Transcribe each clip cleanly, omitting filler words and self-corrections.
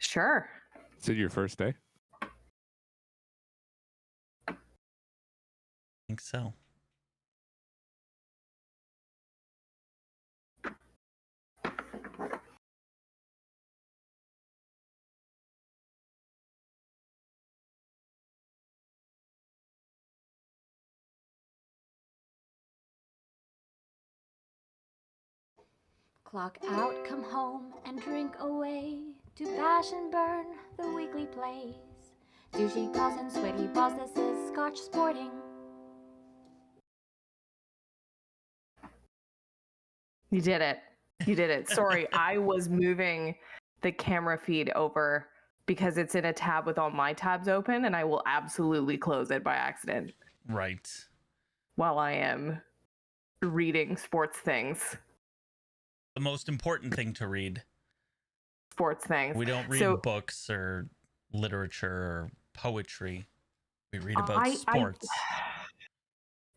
Sure. Is it your first day? I think so. Clock out, come home, and drink away. To bash and burn the weekly plays. Douchey calls and sweaty balls, this is Scotch sporting. You did it. You did it. Sorry, I was moving the camera feed over because it's in a tab with all my tabs open, and I will absolutely close it by accident Right. while I am reading sports things. The most important thing to read. Sports things. We don't read books or literature or poetry. We read about sports.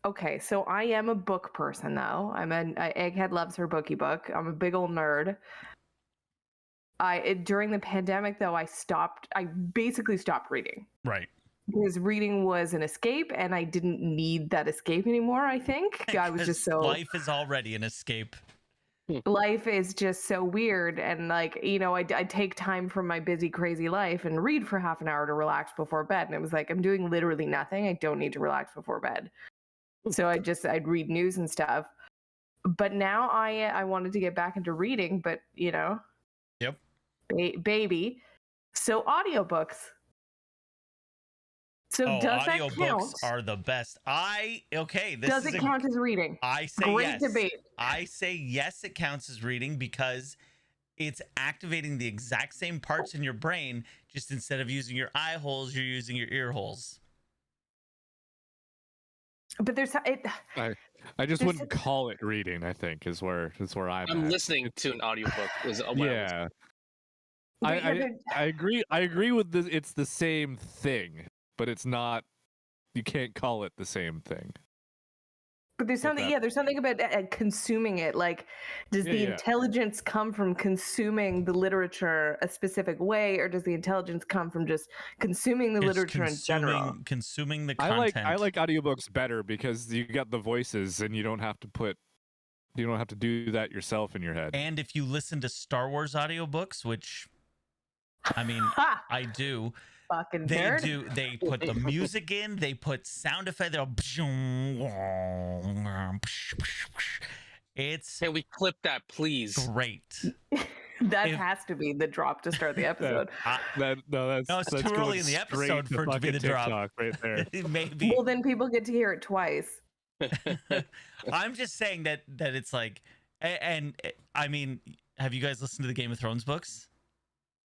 Okay, so I am a book person, though. Egghead loves her bookie book. I'm a big old nerd. During the pandemic, though, I basically stopped reading. Right. Because reading was an escape, and I didn't need that escape anymore, I think. I was just so... Life is already an escape. Life is just so weird, and like, you know, I take time from my busy, crazy life and read for half an hour to relax before bed. And it was like, I'm doing literally nothing. I don't need to relax before bed. So I'd read news and stuff. But now I wanted to get back into reading, but you know. Yep. Baby. So audiobooks. So does that count? Audiobooks are the best. Does it count as reading? I say Great yes. debate. I say yes, it counts as reading because it's activating the exact same parts in your brain. Just instead of using your eye holes, you're using your ear holes. But I just wouldn't call it reading. I think is where I'm at. Listening to an audiobook. Yeah. I agree. I agree with this. It's the same thing, but it's not. You can't call it the same thing. But there's something, there's something about consuming it. Like, does the intelligence come from consuming the literature a specific way, or does the intelligence come from just consuming the literature in general? Consuming the content. I like audiobooks better because you got the voices and you don't have to do that yourself in your head. And if you listen to Star Wars audiobooks, which I mean, I do. Fucking they nerd. do. They put the music in. They put sound effects. It's. Can we clip that, please? Great. That has to be the drop to start the episode. It's too early in the episode for it to be the drop. Right there. Maybe. Well, then people get to hear it twice. I'm just saying that it's like, and I mean, have you guys listened to the Game of Thrones books?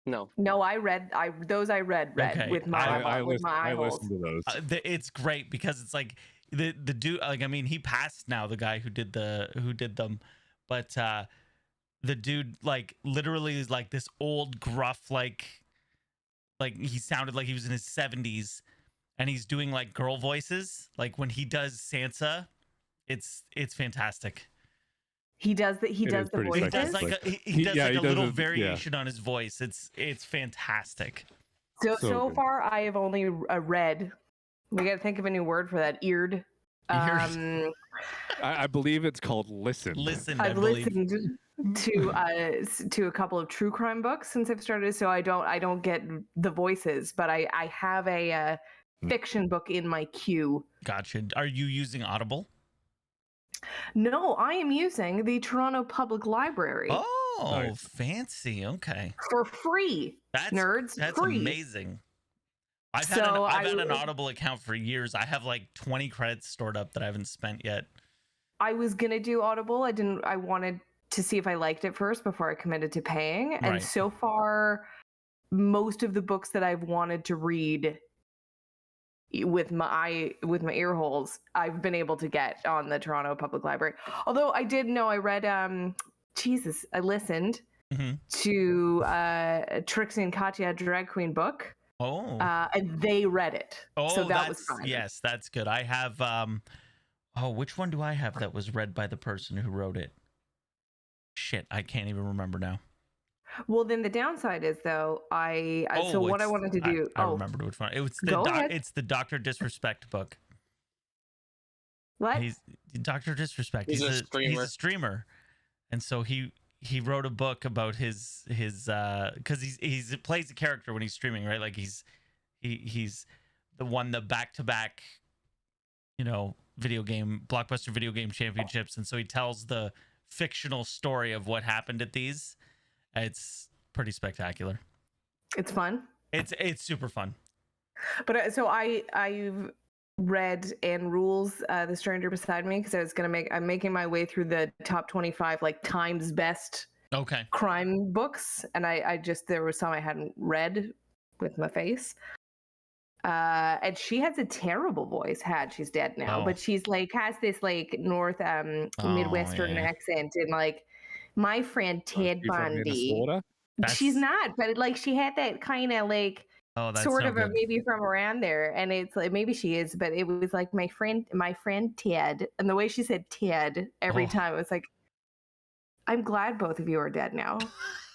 No, I read okay. with my eye holes. I listened to those. It's great because it's like the dude, like, I mean, he passed now, the guy who did them, but the dude, like, literally is like this old gruff, like he sounded like he was in his 70s, and he's doing like girl voices, like when he does Sansa. It's fantastic. He does the voice. He does a little variation on his voice. It's fantastic. So far, I have only read. We got to think of a new word for that. Eared. I believe it's called listen. I've listened to a couple of true crime books since I've started, so I don't get the voices, but I have a fiction book in my queue. Gotcha. Are you using Audible? No, I am using the Toronto Public Library. Oh, nice. Fancy. Okay. For free. That's free. Amazing. I've had an Audible account for years. I have like 20 credits stored up that I haven't spent yet. I was gonna do Audible. I wanted to see if I liked it first before I committed to paying. Right. And so far, most of the books that I've wanted to read with my ear holes, I've been able to get on the Toronto Public Library. Although I read I listened to Trixie and Katya Drag Queen book. Oh. And they read it. Oh, so that was fun. Yes, that's good. I have which one do I have that was read by the person who wrote it? Shit, I can't even remember now. Well, then the downside is though, so what I wanted to do. I remembered which one. It's the Dr. Disrespect book. What? He's Dr. Disrespect. He's a streamer. He's a streamer, and so he wrote a book about his because he plays a character when he's streaming, right? Like he's the back-to-back, blockbuster video game championships, and so he tells the fictional story of what happened at these. It's pretty spectacular. It's fun. It's super fun. But so I've read and rules The Stranger Beside Me, because I'm making my way through the top 25 like times best crime books, and there was some I hadn't read with my face. And she has a terrible voice. She's dead now, but she's like has this like north Midwestern accent, and like my friend Ted Bundy. She's not, but like she had that kind of like sort of maybe from around there, and it's like maybe she is, but it was like my friend Ted, and the way she said Ted every time, it was like, I'm glad both of you are dead now.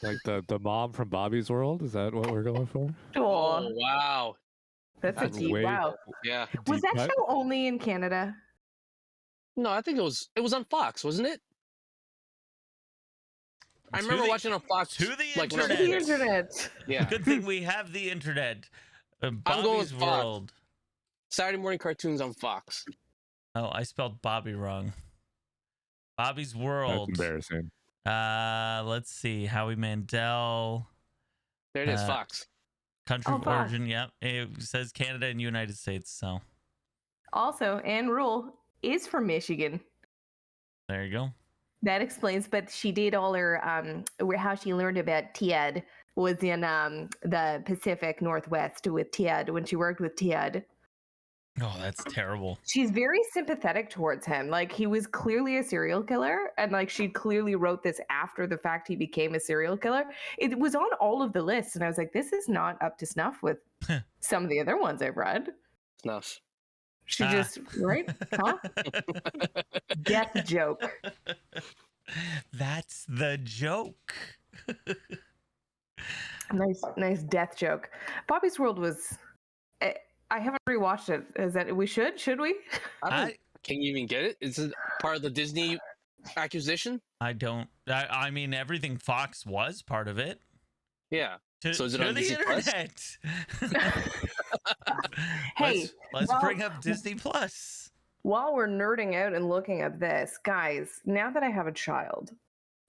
Like the mom from Bobby's World. Is that what we're going for? Oh wow, that's a deep wow. Yeah. Was that show only in Canada? No, I think it was on Fox, wasn't it? I remember watching on Fox. To the internet. To the internet. Yeah. Good thing we have the internet. I'm Bobby's going with World. Saturday morning cartoons on Fox. Oh, I spelled Bobby wrong. Bobby's World. That's embarrassing. Let's see. Howie Mandel. There it is, Fox. Country of origin. Yep. It says Canada and United States. So. Also, Anne Rule is from Michigan. There you go. That explains, but she did all her how she learned about Ted was in the Pacific Northwest with Ted, when she worked with Ted. Oh, that's terrible. She's very sympathetic towards him. Like, he was clearly a serial killer, and like she clearly wrote this after the fact he became a serial killer. It was on all of the lists, and I was like, this is not up to snuff with some of the other ones I've read. Snuff. She just, right? Huh? Death joke. That's the joke. Nice death joke. Bobby's World was... I haven't rewatched it. Is that we should? Should we? Can you even get it? Is it part of the Disney acquisition? I don't. I mean, everything Fox was part of it. Yeah. So is it on the Disney internet? Hey, let's bring up Disney Plus. While we're nerding out and looking at this, guys, now that I have a child,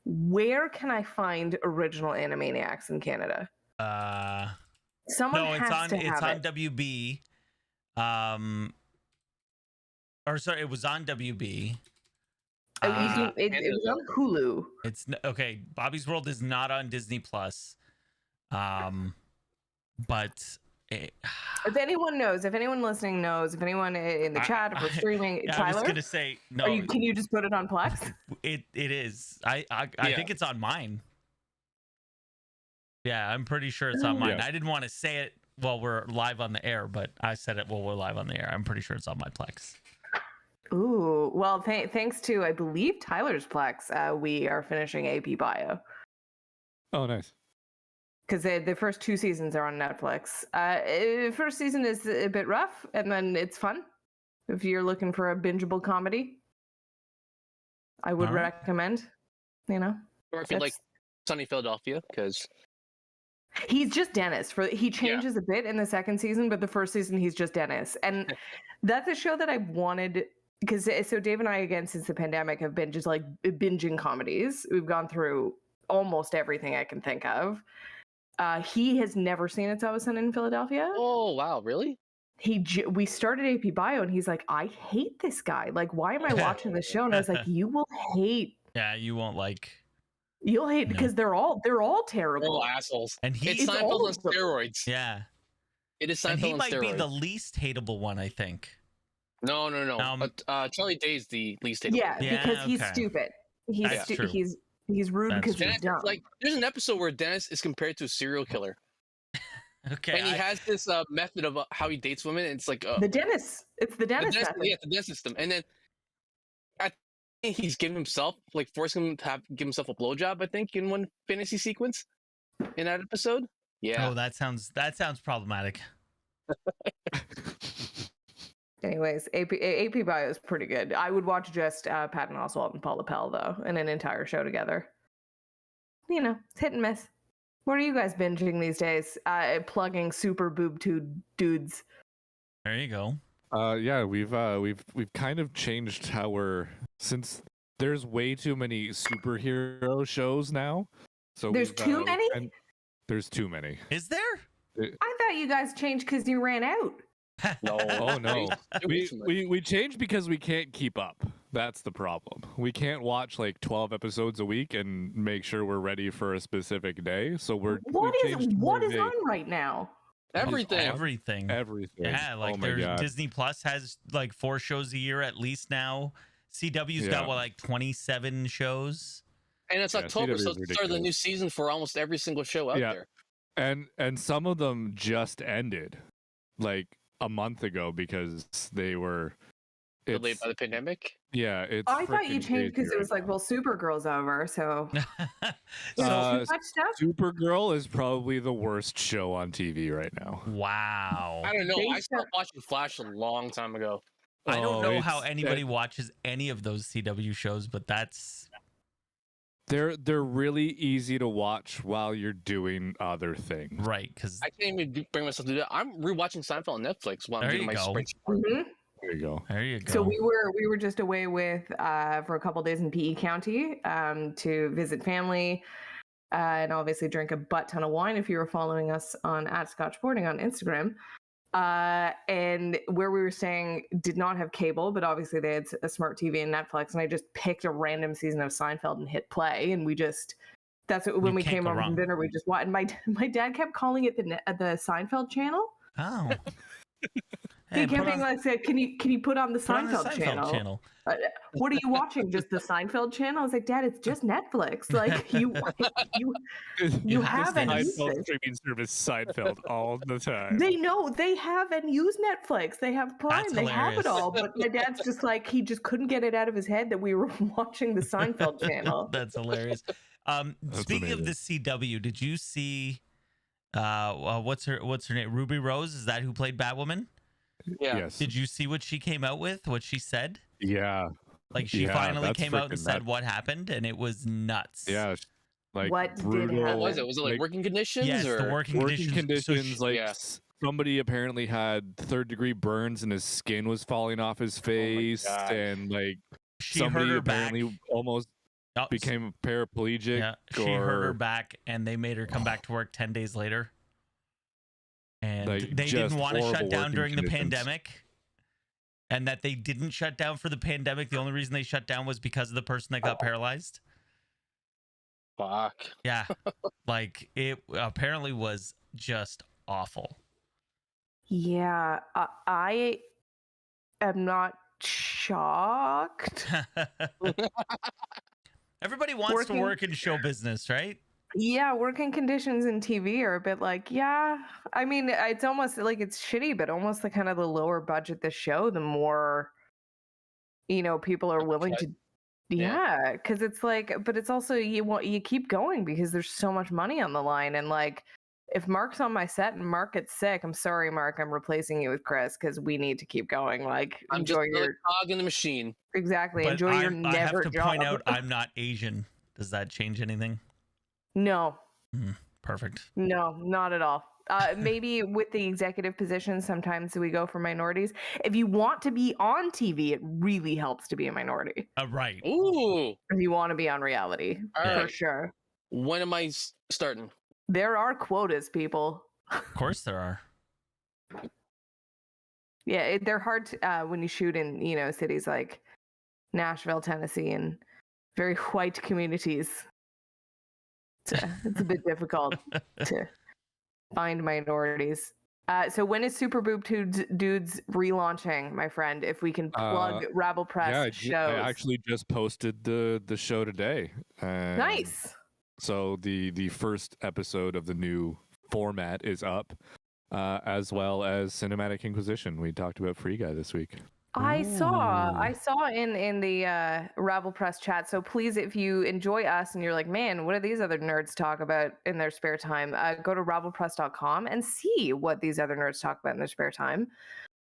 where can I find original Animaniacs in Canada? Someone has to have it's on WB. Or sorry, it was on WB. It was on Hulu. It's okay. Bobby's World is not on Disney Plus. But if anyone knows, if anyone listening knows, if anyone in the chat, if we're streaming, Tyler, I was gonna say no. Can you just put it on Plex? It is. I think it's on mine. Yeah, I'm pretty sure it's on mine. Yeah. I didn't want to say it while we're live on the air, but I said it while we're live on the air. I'm pretty sure it's on my Plex. Ooh, well, thanks to, I believe, Tyler's Plex, we are finishing AP Bio. Oh, nice. Because the first 2 seasons are on Netflix. First season is a bit rough, and then it's fun. If you're looking for a bingeable comedy, I would recommend, Or if you like Sunny Philadelphia, because... He's just Dennis. He changes a bit in the second season, but the first season he's just Dennis. And that's a show that I've wanted... Because so Dave and I, again, since the pandemic, have been just like binging comedies. We've gone through almost everything I can think of. He has never seen It's Always Sunny in Philadelphia. Oh, wow. Really? We started AP Bio, and he's like, I hate this guy. Like, why am I watching this show? And I was like, you will hate. Yeah, you won't like. You'll hate because they're all terrible. They're all assholes. And it's Seinfeld on steroids. Yeah. It is Seinfeld on steroids. And he might be the least hateable one, I think. No. Charlie Day's the least hateable. Yeah, because he's stupid. He's rude because he's dumb. Like, there's an episode where Dennis is compared to a serial killer. Okay. And he has this method of how he dates women. And it's like the dentist. It's the dentist method. Yeah, the dentist system. And then I think he's giving himself, like, forcing him to give himself a blowjob, I think, in one fantasy sequence. in that episode. Yeah. Oh, that sounds problematic. Anyways, AP Bio is pretty good. I would watch just Patton Oswalt and Paula Pell though, in an entire show together. You know, it's hit and miss. What are you guys binging these days? Plugging super boob dudes. There you go. Yeah, we've kind of changed how since there's way too many superhero shows now. So there's too many. There's too many. Is there? I thought you guys changed because you ran out. No. Oh no. we changed because we can't keep up. That's the problem. We can't watch like 12 episodes a week and make sure we're ready for a specific day. So what is on right now? Everything. Yeah, like there's Disney Plus has like 4 shows a year at least now. CW's got what, like 27 shows. And it's October, so it's the start of the new season for almost every single show out there. And some of them just ended like a month ago because they were delayed by the pandemic. Yeah, it's. I thought you changed because it was like, well, Supergirl's over, so. Supergirl is probably the worst show on TV right now. Wow. I don't know. I stopped watching Flash a long time ago. I don't know how anybody watches any of those CW shows, but that's. They're really easy to watch while you're doing other things. Right, because I can't even bring myself to do that. I'm rewatching Seinfeld on Netflix while I'm doing my spring. There you go. There you go. So we were just away with for a couple days in PE County to visit family and obviously drink a butt ton of wine if you were following us on @ScotchBoarding on Instagram. And where we were staying did not have cable, but obviously they had a smart TV and Netflix. And I just picked a random season of Seinfeld and hit play, and that's what, when we came home from dinner, we just watched. And my dad kept calling it the Seinfeld channel. Oh. He kept being like, "Can you put on the Seinfeld channel? What are you watching? Just the Seinfeld channel?" I was like, "Dad, it's just Netflix. Like you have and use Seinfeld streaming service Seinfeld all the time." They know they have and use Netflix. They have Prime. They have it all. But my dad's just like, he just couldn't get it out of his head that we were watching the Seinfeld channel. That's hilarious. Speaking of the CW, did you see what's her name? Ruby Rose? Is that who played Batwoman? Yeah. Yes. Did you see what she came out with? What she said? Yeah. Like she finally came out and said what happened, and it was nuts. Yeah. Like what brutal. did happen? Was it like working conditions? Yes, or? The working conditions. Somebody apparently had 3rd-degree burns and his skin was falling off his face, and like somebody apparently almost became paraplegic. Yeah, she hurt her back, and they made her come back to work 10 days later. And they didn't want to shut down during the pandemic. And that they didn't shut down for the pandemic. The only reason they shut down was because of the person that got paralyzed. Fuck. Yeah. Like, it apparently was just awful. Yeah. I am not shocked. Everybody wants to work in show business, right? Yeah, working conditions in TV are a bit like, yeah. I mean, it's almost like it's shitty, but almost the kind of the lower budget the show, the more, people are willing to. Yeah, because it's like, but it's also you keep going because there's so much money on the line, and like, if Mark's on my set and Mark gets sick, I'm sorry, Mark, I'm replacing you with Chris because we need to keep going. Like, I'm enjoy just your cog in the machine. Exactly. But enjoy your I have to job. point out, I'm not Asian. Does that change anything? No. Perfect. No, not at all. Maybe with the executive positions, sometimes we go for minorities. If you want to be on TV, it really helps to be a minority. Right. Ooh. If you want to be on reality, for sure. When am I starting? There are quotas, people. Of course there are. Yeah, they're hard to, when you shoot in, cities like Nashville, Tennessee, and very white communities. It's a bit difficult to find minorities. So when is Super Boob Dudes relaunching, my friend? If we can plug Rabble Press shows. I actually just posted the show today. Nice. So the first episode of the new format is up, as well as Cinematic Inquisition. We talked about Free Guy this week. I saw in the Rabble Press chat. So please, if you enjoy us and you're like, man, what do these other nerds talk about in their spare time? Go to rabblepress.com and see what these other nerds talk about in their spare time.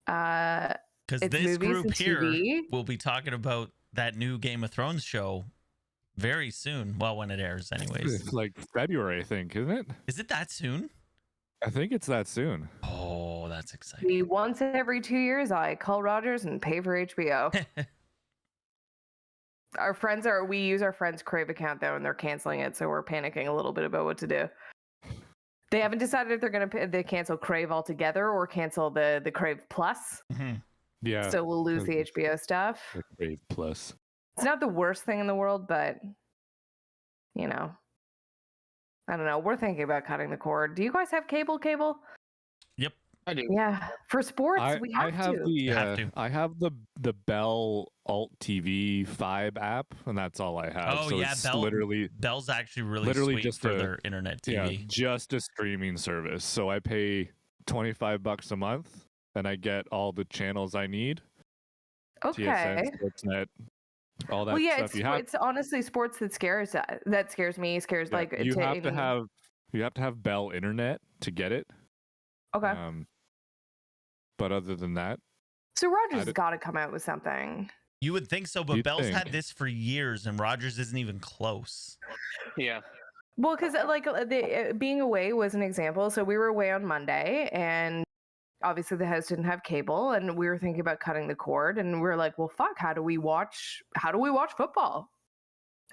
Because this group here will be talking about that new Game of Thrones show very soon. Well, when it airs, anyways. It's like February, I think, isn't it? Is it that soon? I think it's that soon. Oh, that's exciting. Once every 2 years, I call Rogers and pay for HBO. We use our friend's Crave account though, and they're canceling it, so we're panicking a little bit about what to do. They haven't decided if they're going to cancel Crave altogether or cancel the Crave Plus. Mm-hmm. Yeah. So we'll lose the HBO stuff. The Crave Plus. It's not the worst thing in the world, but you know, I don't know. We're thinking about cutting the cord. Do you guys have cable? Yep, I do. Yeah, for sports, we have to. I have the Bell Alt TV 5 app, and that's all I have. Oh, so yeah, it's Bell's actually really sweet just for their internet TV. Yeah, just a streaming service. So I pay $25 a month, and I get all the channels I need. Okay. TSN, Sportsnet, all that stuff. It's honestly sports that scares me. You have to have Bell internet to get it. Okay. But other than that, so Rogers has got to come out with something. You would think so, but Bell's had this for years, and Rogers isn't even close. Yeah. Well, because being away was an example. So we were away on Monday, and obviously the house didn't have cable, and we were thinking about cutting the cord, and we were like, well, fuck, how do we watch football?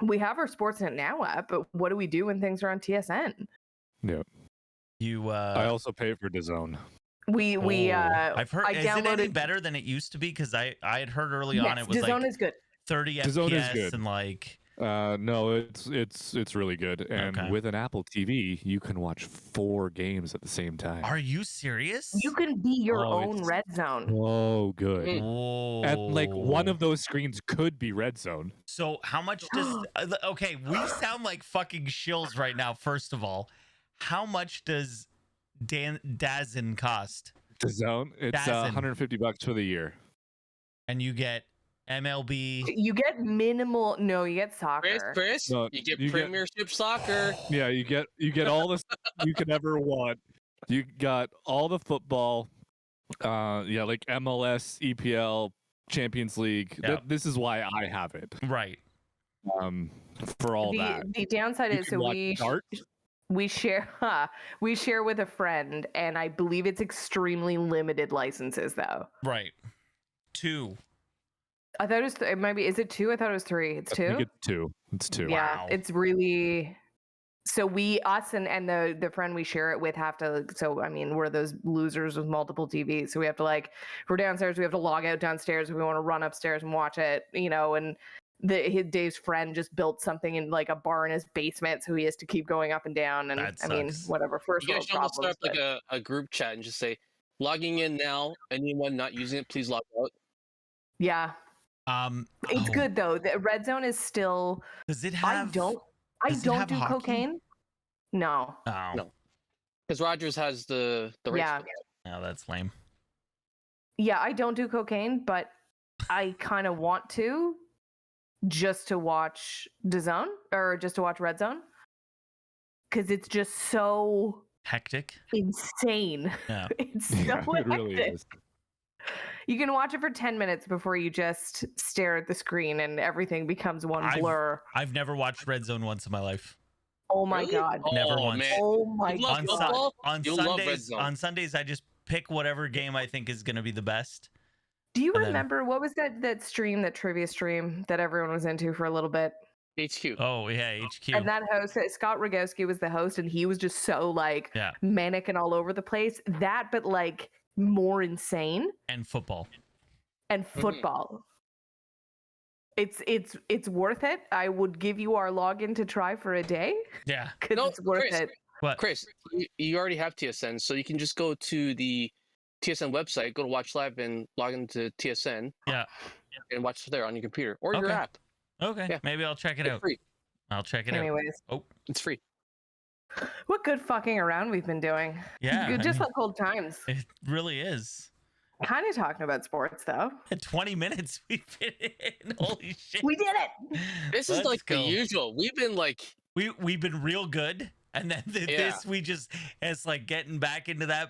We have our Sportsnet Now app, but what do we do when things are on TSN? Yeah. I also pay for DAZN. I've heard. Is it any better than it used to be? Because I had heard early on it was DAZN is good. 30 DAZN FPS is good. and like. No, it's really good. And with an Apple TV, you can watch 4 games at the same time. Are you serious? You can be your own red zone. Oh, good. Oh. And like one of those screens could be red zone. So how much does? Okay, we sound like fucking shills right now. First of all, how much does DAZN cost? DAZN, it's $150 for the year. And you get MLB. You get minimal. No, you get soccer. Chris, no, you get Premiership soccer. Yeah, you get all the you could ever want. You got all the football. Like MLS, EPL, Champions League. Yeah. This is why I have it. Right. For all that. The downside is we share with a friend, and I believe it's extremely limited licenses though. Right. 2. I thought it was it might be. Is it 2? I thought it was 3. It's 2. I think it's 2. It's 2. Yeah, Wow. it's really. So us and the friend we share it with have to. So I mean, we're those losers with multiple TVs. So we have to if we're downstairs, we have to log out downstairs if we want to run upstairs and watch it. And Dave's friend just built something in like a bar in his basement, so he has to keep going up and down. And That I mean, whatever. First You world guys should almost problems. start up like a group chat and just say, logging in now. Anyone not using it, please log out. Yeah. It's good though. The red zone is still. Does it have? I don't do hockey? cocaine. No. Oh. No. Because Rogers has the rights. Yeah. No, that's lame. Yeah, I don't do cocaine, but I kind of want to, just to watch DAZN or just to watch Red Zone, because it's just so hectic, insane. Yeah, it's so it really is. You can watch it for 10 minutes before you just stare at the screen and everything becomes one blur. I've never watched Red Zone once in my life. Oh my God. Never once. Man. Oh my God. On Sundays, I just pick whatever game I think is going to be the best. Do you remember what was that stream, that trivia stream that everyone was into for a little bit? HQ. Oh yeah, HQ. And that host, Scott Rogowski, was the host, and he was just so manic and all over the place. That, but more insane. And football. It's worth it. I would give you our login to try for a day. Yeah, because it's worth it. What? Chris, you already have TSN, so you can just go to the TSN website, go to Watch Live, and log into TSN. Yeah, and watch there on your computer or your app. Okay, yeah. Maybe I'll check it out. Free. I'll check it out. Oh, it's free. What good fucking around we've been doing. Yeah, just like old times. It really is. Kind of talking about sports though. At 20 minutes we've been in. Holy shit. We did it. This is like the usual. We've been like we've been real good, and then this we just it's like getting back into that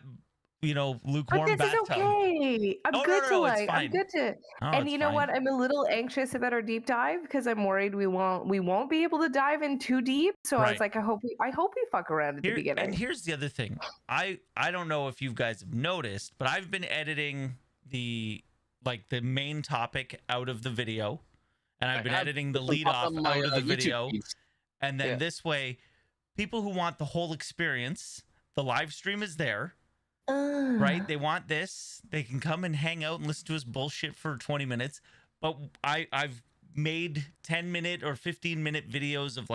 lukewarm but this bathtub. is okay. I'm good to like. I'm good to. And you know fine. what? I'm a little anxious about our deep dive because I'm worried we won't be able to dive in too deep. So I was like, I hope we fuck around at the beginning. And here's the other thing. I don't know if you guys have noticed, but I've been editing the main topic out of the video, and I've been editing the lead off out of the video, and then this way, people who want the whole experience, the live stream is there. Right, they want this. They can come and hang out and listen to us bullshit for 20 minutes. But I've made 10-minute or 15-minute videos of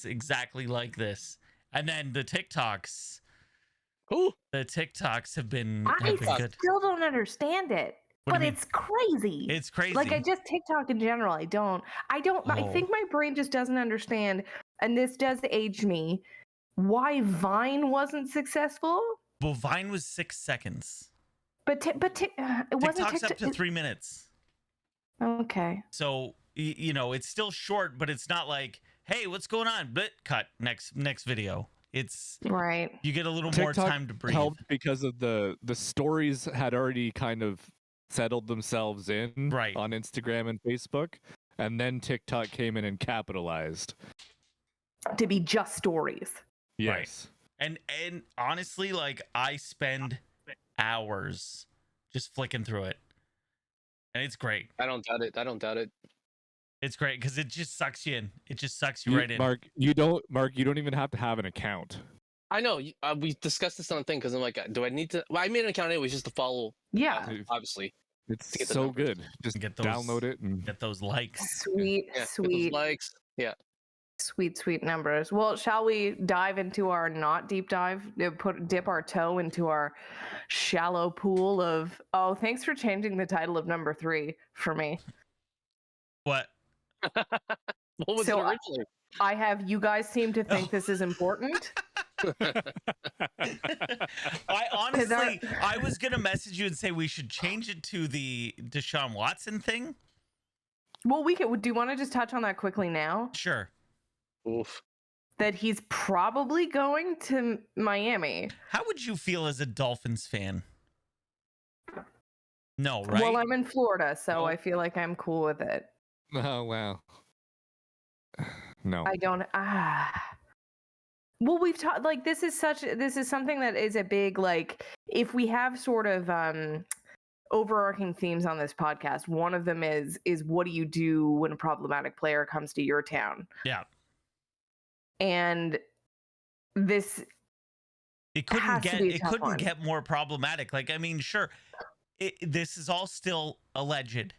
exactly like this. And then the TikToks. Ooh. The TikToks have been I good. Still don't understand it. But it's crazy. It's crazy. Like TikTok in general. I think my brain just doesn't understand, and this does age me, why Vine wasn't successful. Well, Vine was 6 seconds. But it wasn't TikTok's up to 3 minutes. Okay. So, it's still short, but it's not like, hey, what's going on? But cut, next video. It's right. You get a little TikTok more time to breathe. Helped because of the stories had already kind of settled themselves in on Instagram and Facebook. And then TikTok came in and capitalized. To be just stories. Yes. Right. And honestly, I spend hours just flicking through it, and it's great. I don't doubt it. It's great because it just sucks you in. It just sucks you right in. Mark, you don't even have to have an account. I know. We discussed this on a thing because I'm like, do I need to? Well, I made an account anyway just to follow. Yeah. Obviously. It's so good. Just download it and get those likes. Sweet. Get those likes. Yeah. Sweet numbers. Well, shall we dive into our not deep dive? Dip our toe into our shallow pool of. Oh, thanks for changing the title of number 3 for me. What? What was it originally? I have. You guys seem to think this is important. I honestly, I was gonna message you and say we should change it to the Deshaun Watson thing. Well, we could. Do you want to just touch on that quickly now? Sure. Oof. That he's probably going to Miami. How would you feel as a Dolphins fan? No, right? Well, I'm in Florida, so I feel like I'm cool with it. Oh, wow. No. I don't. Well, we've talked this is something that is a big if we have sort of overarching themes on this podcast. One of them is what do you do when a problematic player comes to your town? Yeah. And this it couldn't get more problematic. I mean, sure, this is all still alleged,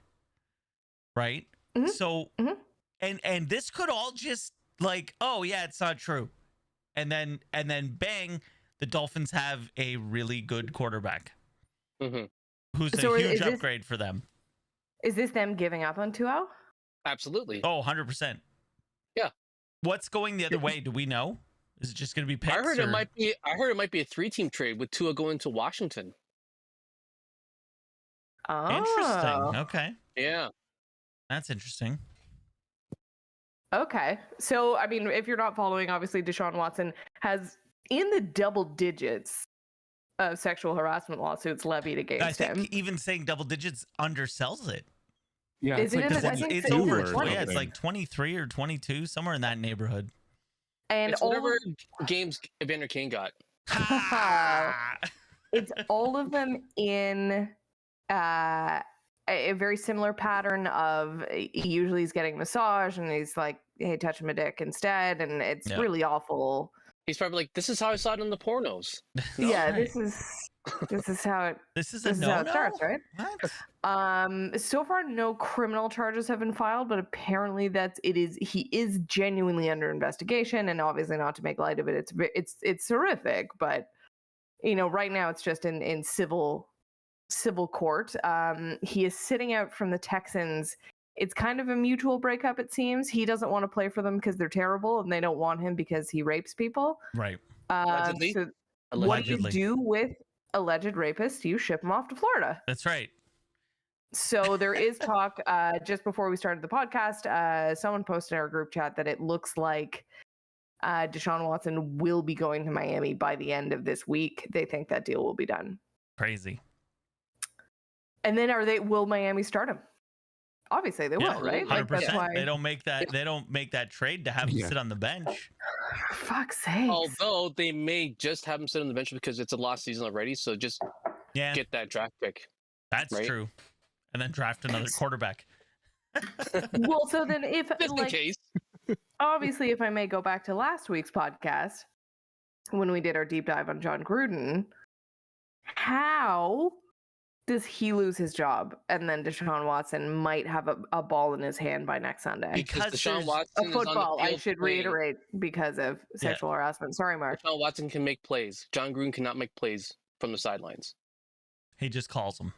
right? Mm-hmm. So, and this could all just oh yeah, it's not true, and then bang, the Dolphins have a really good quarterback, who's a huge upgrade for them. Is this them giving up on 2-0? Absolutely. Oh, 100%. Yeah. What's going the other way? Do we know? Is it just going to be picks? I heard it might be a 3-team trade with Tua going to Washington. Oh, interesting. Okay. Yeah. That's interesting. Okay. So, I mean, if you're not following, obviously Deshaun Watson has in the double digits of sexual harassment lawsuits levied against him. I think even saying double digits undersells it. Yeah, it's over 20. Yeah, it's 23 or 22, somewhere in that neighborhood. And it's whatever games Evander Kane got. It's all of them in a very similar pattern of usually he's getting massage and he's like, hey, touch my dick instead, and it's really awful. He's probably like, this is how I saw it in the pornos. No? Yeah, this is how it. This is how it starts, right? What? So far, no criminal charges have been filed, but apparently he is genuinely under investigation, and obviously not to make light of it. It's horrific, but right now it's just in civil court. He is sitting out from the Texans. It's kind of a mutual breakup, it seems. He doesn't want to play for them because they're terrible, and they don't want him because he rapes people. Right. Allegedly. So what do you do with alleged rapists, you ship them off to Florida. That's right. So there is talk, just before we started the podcast, someone posted in our group chat that it looks like Deshaun Watson will be going to Miami by the end of this week. They think that deal will be done. Crazy. And then will Miami start him? Obviously they will, right? 100%. Like, that's why... They don't make that trade to have him sit on the bench. For fuck's sake. Although they may just have him sit on the bench because it's a lost season already, so just get that draft pick. That's true. And then draft another quarterback. Well, so then if just in case. Obviously, if I may go back to last week's podcast when we did our deep dive on John Gruden, how does he lose his job and then Deshaun Watson might have a ball in his hand by next Sunday? Because Deshaun Watson a football, is on the field I should reiterate, because of sexual harassment. Sorry, Mark. Deshaun Watson can make plays. John Gruden cannot make plays from the sidelines. He just calls them.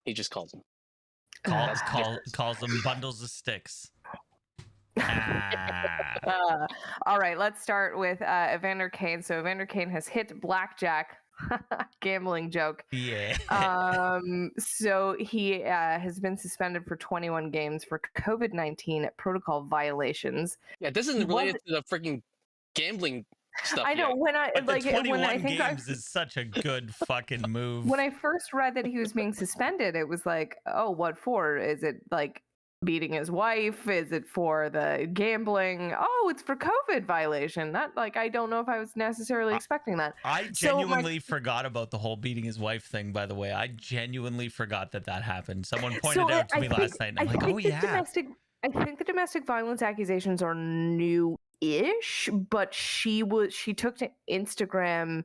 He just calls them. Calls them bundles of sticks. All right, let's start with Evander Kane. So Evander Kane has hit blackjack. Gambling joke. Yeah. So he has been suspended for 21 games for COVID-19 protocol violations. Yeah, this isn't related to the freaking gambling stuff. I know yet. when I but like 21 when I think games is such a good fucking move. When I first read that he was being suspended, it was like, oh, what for? Is it like beating his wife? Is it for the gambling? Oh, it's for COVID violation. That, like, I don't know if I was necessarily expecting that. I genuinely forgot about the whole beating his wife thing, by the way. I genuinely forgot that happened. Someone pointed out to me last night, and I'm like, oh yeah. I think the domestic violence accusations are new-ish, but she took to Instagram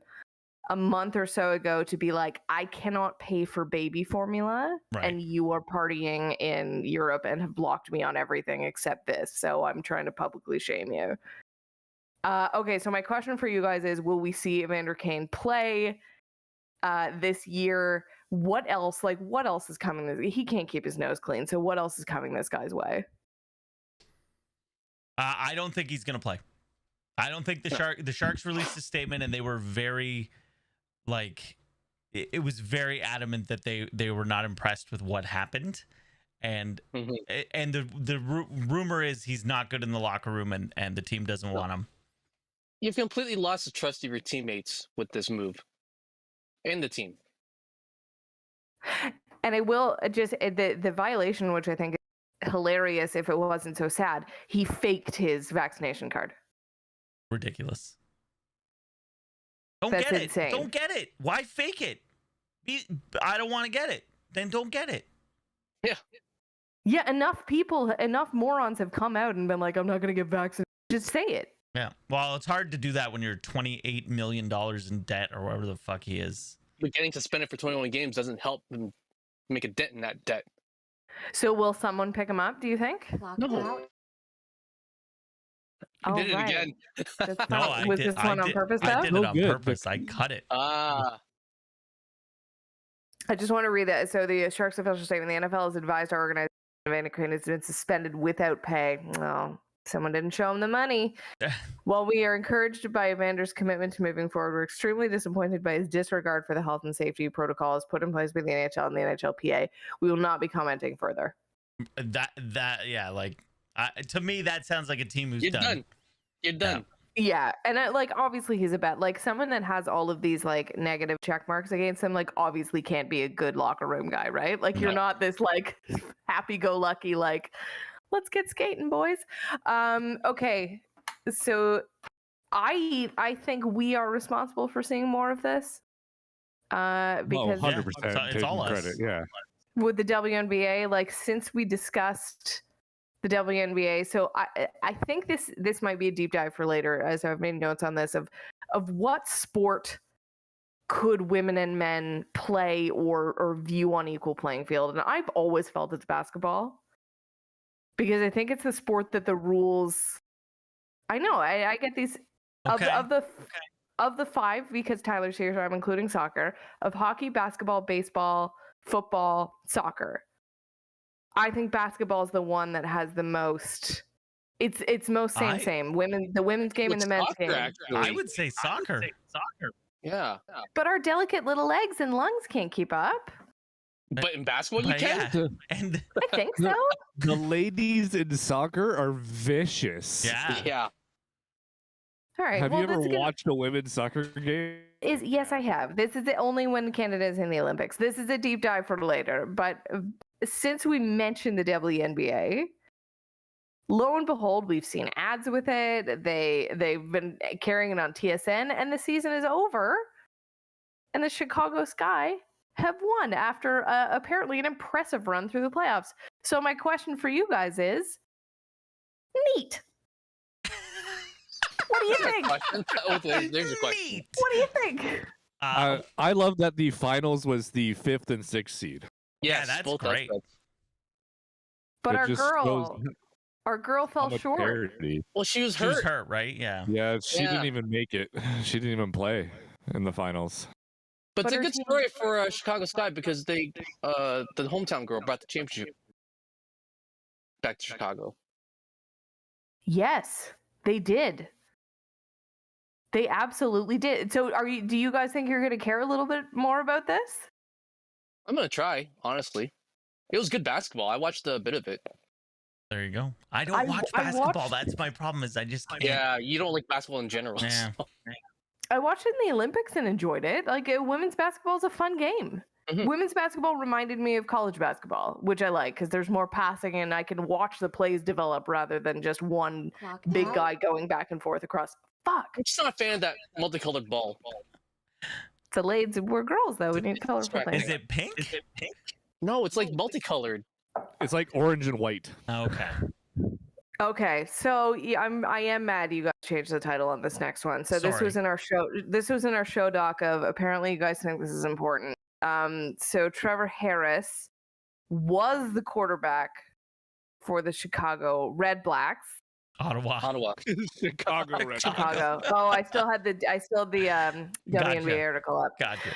a month or so ago to be like, I cannot pay for baby formula, and you are partying in Europe and have blocked me on everything except this, so I'm trying to publicly shame you. Okay, so my question for you guys is, will we see Evander Kane play this year? What else is coming? He can't keep his nose clean, so what else is coming this guy's way? I don't think he's going to play. I don't think the Sharks released a statement, and they were very... it was very adamant that they were not impressed with what happened, and the rumor is he's not good in the locker room, and the team doesn't want him. You've completely lost the trust of your teammates with this move, and the team. And I will just the violation, which I think is hilarious if it wasn't so sad. He faked his vaccination card. Ridiculous. That's insane. Don't get it. Why fake it? I don't want to get it. Then don't get it. Yeah. Yeah, enough morons have come out and been like, I'm not going to get vaccinated. Just say it. Yeah. Well, it's hard to do that when you're $28 million in debt or whatever the fuck he is. But getting suspended for 21 games doesn't help him make a dent in that debt. So will someone pick him up, do you think? No. I did it again. Was this one on purpose, though? I did it on purpose. I cut it. I just want to read that. So the Sharks official statement, the NFL has advised our organization Evander Kane has been suspended without pay. Oh, someone didn't show him the money. While we are encouraged by Evander's commitment to moving forward, we're extremely disappointed by his disregard for the health and safety protocols put in place by the NHL and the NHLPA. We will not be commenting further. To me, that sounds like a team who's done. You're done. Yeah, and obviously he's a bet. Like, someone that has all of these negative check marks against him, obviously can't be a good locker room guy, right? You're not this happy-go-lucky let's get skating, boys. Okay, so I think we are responsible for seeing more of this. Because 100%. It's all us. Credit, yeah. With the WNBA, since we discussed the WNBA, so I think this might be a deep dive for later, as I've made notes on this of what sport could women and men play or view on equal playing field. And I've always felt it's basketball, because I think it's the sport that the rules. I know I get these of the five, because Tyler's here, so I'm including soccer, of hockey, basketball, baseball, football, soccer. I think basketball is the one that has the most. It's most same. The women's game and the men's game. I would say soccer. Yeah. But our delicate little legs and lungs can't keep up. But in basketball, you can. Yeah. And I think so. The ladies in soccer are vicious. Yeah. All right. Have well, you ever this is gonna- watched a women's soccer game? Yes, I have. This is the only when Canada is in the Olympics. This is a deep dive for later. But since we mentioned the WNBA, lo and behold, we've seen ads with it. They've been carrying it on TSN, and the season is over. And the Chicago Sky have won after apparently an impressive run through the playoffs. So my question for you guys is, neat. What do you think? There's a question. What do you think? I love that the finals was the 5th and 6th seed. Yeah, that's great. But It our just girl fell short. Parity. Well, she was She was hurt. hurt, right? Yeah. Yeah, she Yeah. didn't even make it. She didn't even play in the finals. But it's But a her good team- story for Chicago Sky because the hometown girl brought the championship back to Chicago. Yes, they did. They absolutely did. So do you guys think you're going to care a little bit more about this? I'm gonna try, honestly. It was good basketball. I watched a bit of it. There you go. I don't I watch watched- basketball. That's my problem. Is I just can't. Yeah, you don't like basketball in general. Yeah. so- I watched it in the Olympics and enjoyed it. Like women's basketball is a fun game. Mhm. Women's basketball reminded me of college basketball, which I like because there's more passing and I can watch the plays develop rather than just one Clock big out. guy going back and forth across. Fuck. I'm just not a fan of that multicolored ball. The ladies, we're girls though. We need colorful right. things. Is it pink? No, it's like multicolored. It's like orange and white. Okay. Okay, so yeah, I am mad you guys changed the title on this next one. So this was Sorry. in our show. This was in our show doc of apparently you guys think this is important. So Trevor Harris was the quarterback for the Chicago Red Blacks. Ottawa. Chicago Red. Chicago. Oh, I still had the WNBA Gotcha. article up Gotcha.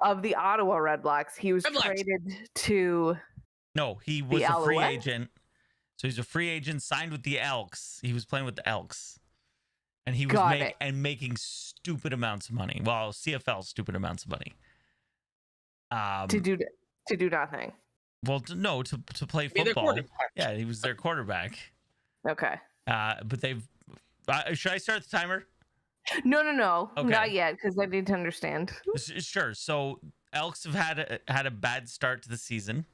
of the Ottawa Red Blacks. He was Red Blacks. traded to No, he was a free Alouettes? agent. So he's a free agent, signed with the Elks. He was playing with the Elks, and he was Got it. making stupid amounts of money. Well, CFL stupid amounts of money. to do nothing. Well, no, to play Be their football. quarterback. Yeah, he was their quarterback. Okay. But they've. Should I start the timer? No, Okay. not yet because I need to understand. Sure. So Elks have had a bad start to the season.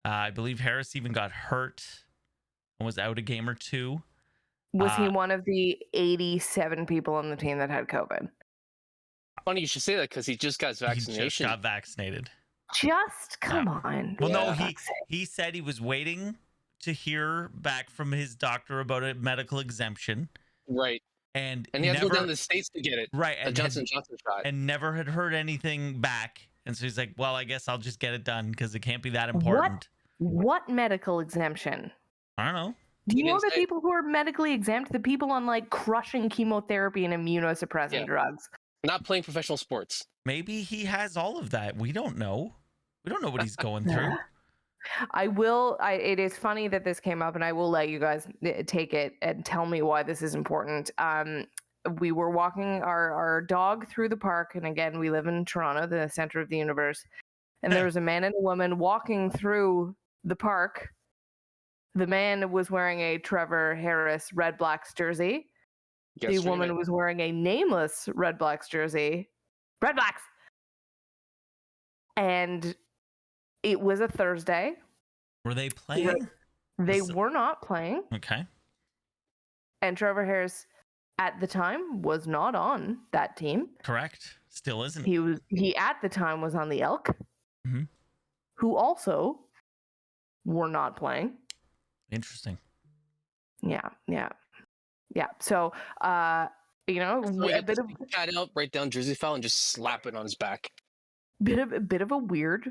I believe Harris even got hurt and was out a game or two. Was he one of the 87 people on the team that had COVID? Funny you should say that because he just got his He vaccination. just got vaccinated. Just come on. Well, no, Yeah. he said he was waiting to hear back from his doctor about a medical exemption, Right. and And he had to go never down to the States to get it. right A and Johnson Johnson shot. and never had heard anything back. And so he's like, well, I guess I'll just get it done because it can't be that important. What medical exemption? I don't know. Do you He know didn't the say. people who are medically exempt? The people on like crushing chemotherapy and immunosuppressant Yeah. drugs. Not playing professional sports. Maybe he has all of that. We don't know. We don't know what he's going through. It is funny that this came up, and I will let you guys take it and tell me why this is important. We were walking our dog through the park, and again, we live in Toronto, the center of the universe. And there was a man and a woman walking through the park. The man was wearing a Trevor Harris Red Blacks jersey. The woman was wearing a nameless Red Blacks jersey. Red Blacks! And it was a Thursday. Were they playing? They So- were not playing. Okay. And Trevor Harris at the time was not on that team. Correct. Still isn't. He at the time was on the Elk, Mhm. who also were not playing. Interesting. Yeah. So, a bit of cat out, write down jersey foul, and just slap it on his back. bit of a weird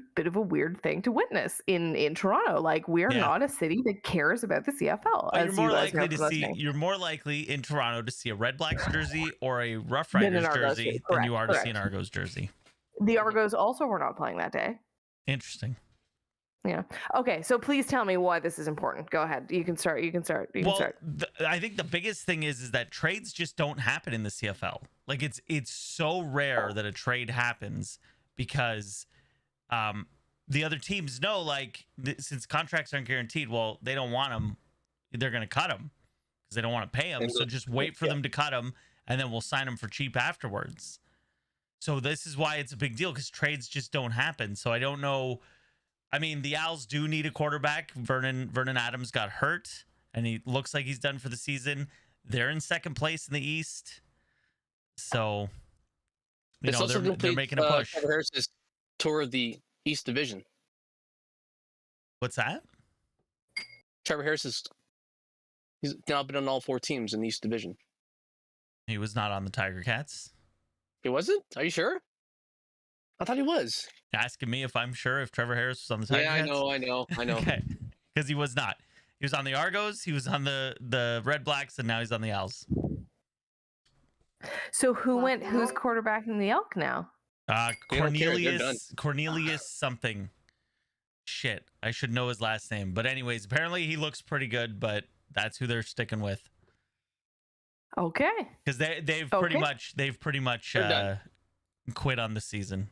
thing to witness in Toronto. Like we're Yeah. not a city that cares about the CFL. But as you guys know from you're listening. more likely in Toronto to see a Red Blacks jersey or a Rough Than an Riders Argos jersey jersey. than you are to see Correct. an Argos jersey. The Argos also were not playing that day. Interesting. Yeah. Okay. So please tell me why this is important. Go ahead. You can start. I think the biggest thing is that trades just don't happen in the CFL. Like it's so rare that a trade happens because the other teams know, like, since contracts aren't guaranteed, well, they don't want them. They're going to cut them because they don't want to pay them. So just wait for them to cut them, and then we'll sign them for cheap afterwards. So this is why it's a big deal, because trades just don't happen. So I don't know. I mean, the Owls do need a quarterback. Vernon Adams got hurt, and he looks like he's done for the season. They're in second place in the East. So, they're making a push. Trevor Harris's tour of the East Division. What's that? Trevor Harris he's now been on all 4 teams in the East Division. He was not on the Tiger Cats. He wasn't? Are you sure? I thought he was. Asking me if I'm sure if Trevor Harris was on the Tiger Cats? I know. Okay, because he was not. He was on the Argos, he was on the Red Blacks, and now he's on the Owls. So who's quarterbacking the Elk now? Cornelius something. Shit, I should know his last name. But anyways, apparently he looks pretty good, but that's who they're sticking with. Okay. Because they've pretty much quit on the season.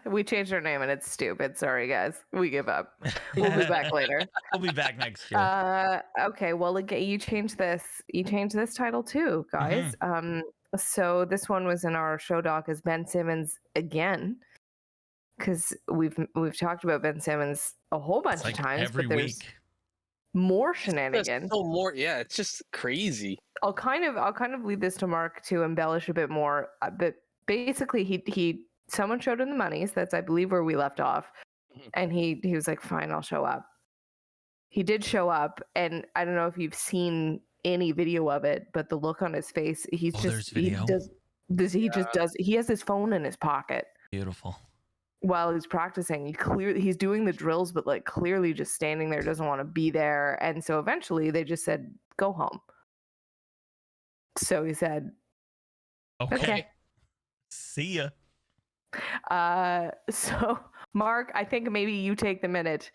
We changed our name and it's stupid. Sorry, guys. We give up. We'll be back later. We'll be back next year. Okay. Well, you changed this. You changed this title too, guys. Mm-hmm. So this one was in our show doc as Ben Simmons again, because we've talked about Ben Simmons a whole bunch of times, every but there's week more shenanigans. Yeah, it's just crazy. I'll kind of leave this to Mark to embellish a bit more. But basically, someone showed him the monies. That's, I believe, where we left off, and he was like, "Fine, I'll show up." He did show up, and I don't know if you've seen any video of it, but the look on his face, he has his phone in his pocket. Beautiful. While he's practicing, he's doing the drills, but like clearly just standing there, doesn't want to be there. And so eventually they just said, "Go home." So he said, "Okay. See ya." So Mark, I think maybe you take the minute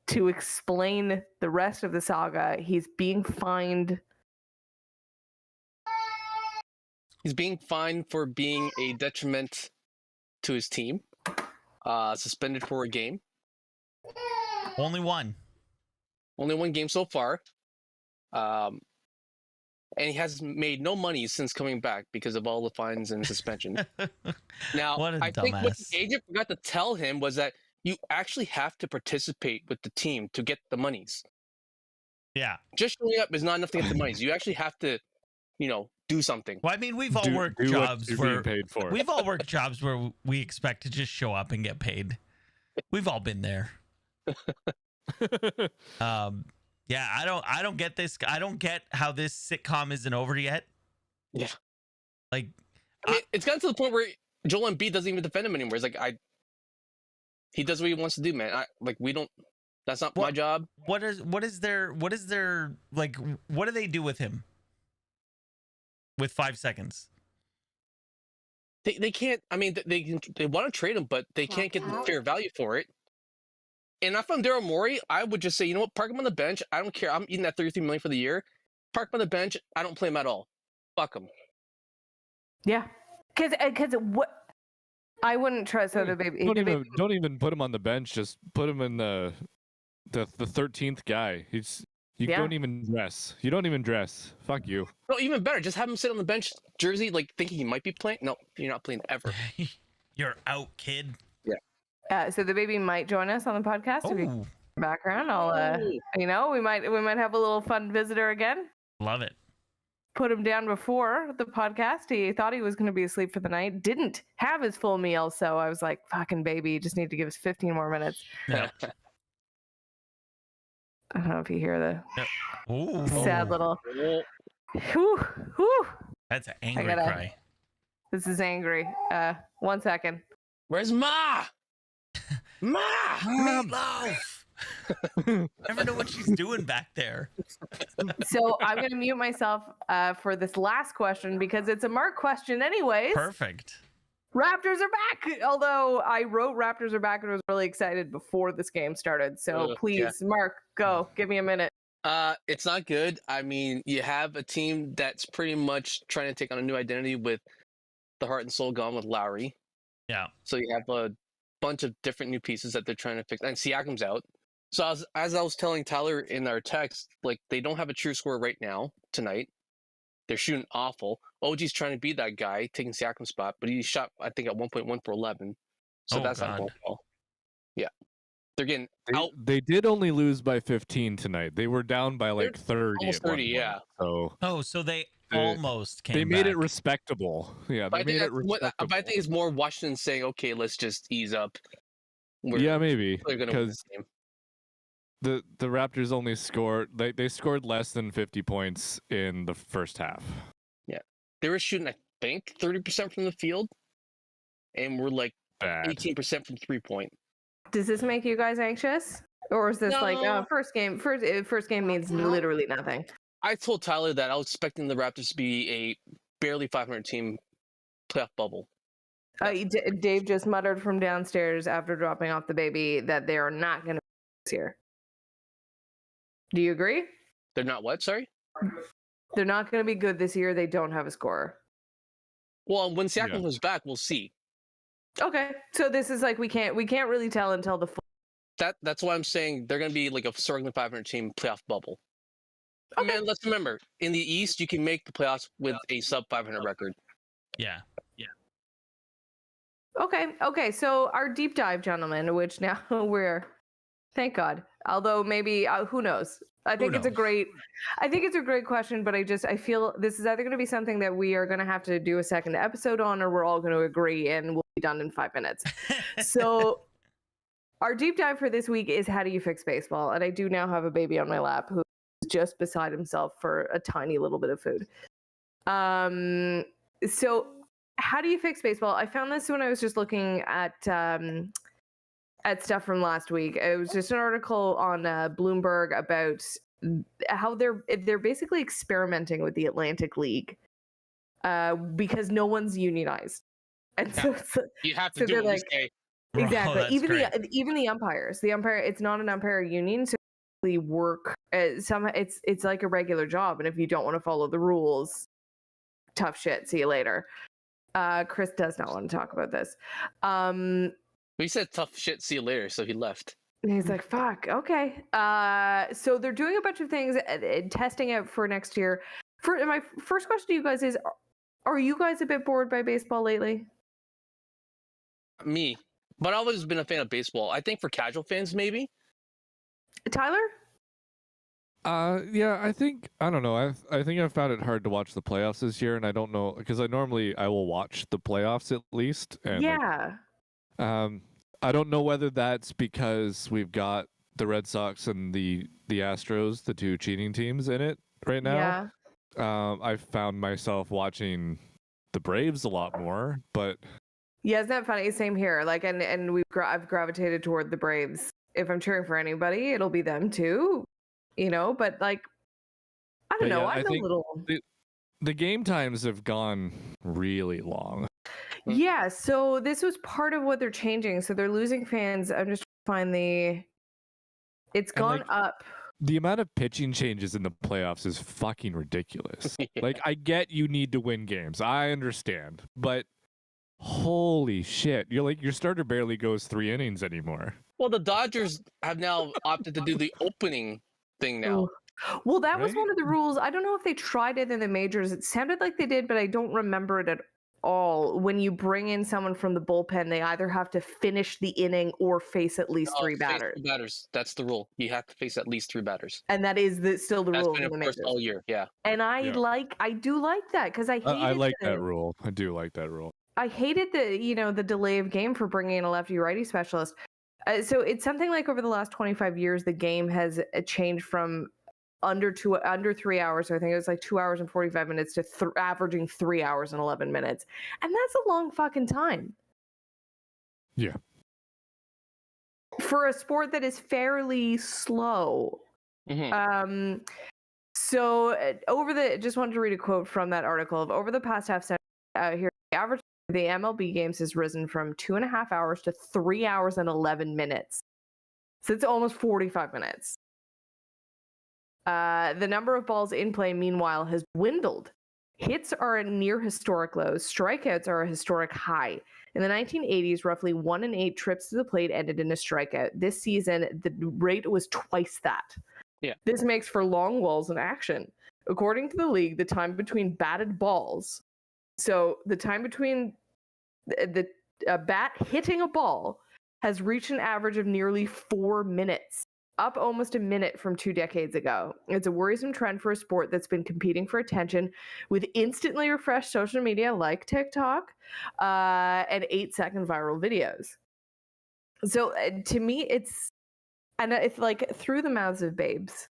to explain the rest of the saga. He's being fined. He's being fined for being a detriment to his team. Suspended for a game. Only one game so far. And he has made no money since coming back because of all the fines and suspension. Now, I think what the agent forgot to tell him was that you actually have to participate with the team to get the monies. Yeah. Just showing up is not enough to get the monies. You actually have to, do something. Well, I mean, we've all worked jobs where we've all worked jobs where we expect to just show up and get paid. We've all been there. Yeah, I don't get this. I don't get how this sitcom isn't over yet. Yeah. Like, I mean, it's gotten to the point where Joel Embiid doesn't even defend him anymore. It's like he does what he wants to do, man. We don't. That's not my job. What is their like? What do they do with him? With 5 seconds. They can't. I mean, they want to trade him, but they can't get the fair value for it. And if I'm Daryl Morey, I would just say, you know what, park him on the bench. I don't care. I'm eating that $33 million for the year. Park him on the bench. I don't play him at all. Fuck him. Yeah, because what I wouldn't trust other baby. Don't even put him on the bench. Just put him in the 13th guy. You don't even dress. You don't even dress. Fuck you. No, even better. Just have him sit on the bench, jersey, like thinking he might be playing. No, you're not playing ever. You're out, kid. Yeah. So the baby might join us on the podcast. If you background, I'll we might have a little fun visitor again. Love it. Put him down before the podcast. He thought he was going to be asleep for the night. Didn't have his full meal, so I was like, "Fucking baby, you just need to give us 15 more minutes." Yeah. I don't know if you hear the sad little. Whew. That's an angry cry. This is angry. 1 second. Where's Ma? Ma! Meatloaf! Never know what she's doing back there. So I'm going to mute myself for this last question because it's a Mark question anyways. Perfect. Raptors are back. Although I wrote Raptors are back and was really excited before this game started. So please, Mark, go. Give me a minute. It's not good. I mean, you have a team that's pretty much trying to take on a new identity with the heart and soul gone with Lowry. Yeah. So you have a bunch of different new pieces that they're trying to fix. And Siakam's out. So as I was telling Tyler in our text, like they don't have a true scorer right now tonight. They're shooting awful. OG's trying to be that guy, taking Siakam's spot, but he shot, I think, at 1.1 for 11. So that's not going well. Yeah. They're getting out. They did only lose by 15 tonight. They were down by like 30. Almost 30, yeah. So they almost came They made back. it respectable. Yeah, but they made it respectable. But I think it's more Washington saying, okay, let's just ease up. Yeah, maybe. Because the Raptors only scored, they scored less than 50 points in the first half. Yeah. They were shooting, I think, 30% from the field. And we're like 18% from 3-point. Does this make you guys anxious? Or is this first game means literally nothing? I told Tyler that I was expecting the Raptors to be a barely 500 team playoff bubble. Dave just muttered from downstairs after dropping off the baby that they are not going to be this year. Do you agree? They're not what? Sorry? They're not going to be good this year. They don't have a scorer. Well, when Siakam comes back, we'll see. Okay, so this is like we can't really tell until the that's why I'm saying they're going to be like a struggling 500 team playoff bubble. Okay. Man, let's remember, in the East, you can make the playoffs with a sub 500 record. Yeah. Okay. So our deep dive, gentlemen, which now we're, thank God. Although maybe who knows? I think it's a great question, but I feel this is either going to be something that we are going to have to do a second episode on, or we're all going to agree and we'll be done in 5 minutes. So our deep dive for this week is how do you fix baseball? And I do now have a baby on my lap who's just beside himself for a tiny little bit of food. So how do you fix baseball? I found this when I was just looking at stuff from last week. It was just an article on Bloomberg about how they're basically experimenting with the Atlantic League because no one's unionized, and so you have to do it. Exactly. Even the umpires. It's not an umpire union, so they work. It's like a regular job, and if you don't want to follow the rules, tough shit. See you later. Chris does not want to talk about this. We said tough shit, see you later, so he left. And he's like, fuck, okay. So they're doing a bunch of things, testing out for next year. My first question to you guys is, are you guys a bit bored by baseball lately? Me. But I've always been a fan of baseball. I think for casual fans, maybe. Tyler? Yeah, I don't know. I think I've found it hard to watch the playoffs this year, and I don't know, because I will watch the playoffs at least. And yeah. I don't know whether that's because we've got the Red Sox and the Astros, the two cheating teams in it right now. Yeah. I've found myself watching the Braves a lot more, but yeah, isn't that funny? Same here. Like, and I've gravitated toward the Braves. If I'm cheering for anybody, it'll be them too. But like, I don't know. Yeah, I'm a little. The game times have gone really long. Yeah, so this was part of what they're changing. So they're losing fans. I'm just trying to find it's gone up. The amount of pitching changes in the playoffs is fucking ridiculous. Yeah. Like, I get you need to win games. I understand. But holy shit. Your starter barely goes 3 innings anymore. Well, the Dodgers have now opted to do the opening thing now. Ooh. Well, that was one of the rules. I don't know if they tried it in the majors. It sounded like they did, but I don't remember it at all. When you bring in someone from the bullpen, they either have to finish the inning or face at least 3 batters. That's the rule. You have to face at least 3 batters. And that is still the rule. That's been enforced all year. Yeah. And I do like that because I like that rule. I do like that rule. I hated the delay of game for bringing in a lefty righty specialist. So it's something like over the last 25 years, the game has changed from under 3 hours. So I think it was like 2 hours and 45 minutes to averaging 3 hours and 11 minutes. And that's a long fucking time. Yeah. For a sport that is fairly slow. Mm-hmm. So just wanted to read a quote from that article. Over the past half century, here, the average the MLB games has risen from 2.5 hours to 3 hours and 11 minutes. So it's almost 45 minutes. The number of balls in play, meanwhile, has dwindled. Hits are at near historic lows. Strikeouts are a historic high. In the 1980s, roughly 1 in 8 trips to the plate ended in a strikeout. This season, the rate was twice that. Yeah. This makes for long lulls in action. According to the league, the time between batted balls, so the time between the bat hitting a ball, has reached an average of nearly 4 minutes, up almost a minute from 2 decades ago. It's a worrisome trend for a sport that's been competing for attention with instantly refreshed social media like TikTok and 8-second viral videos. So to me, it's like through the mouths of babes,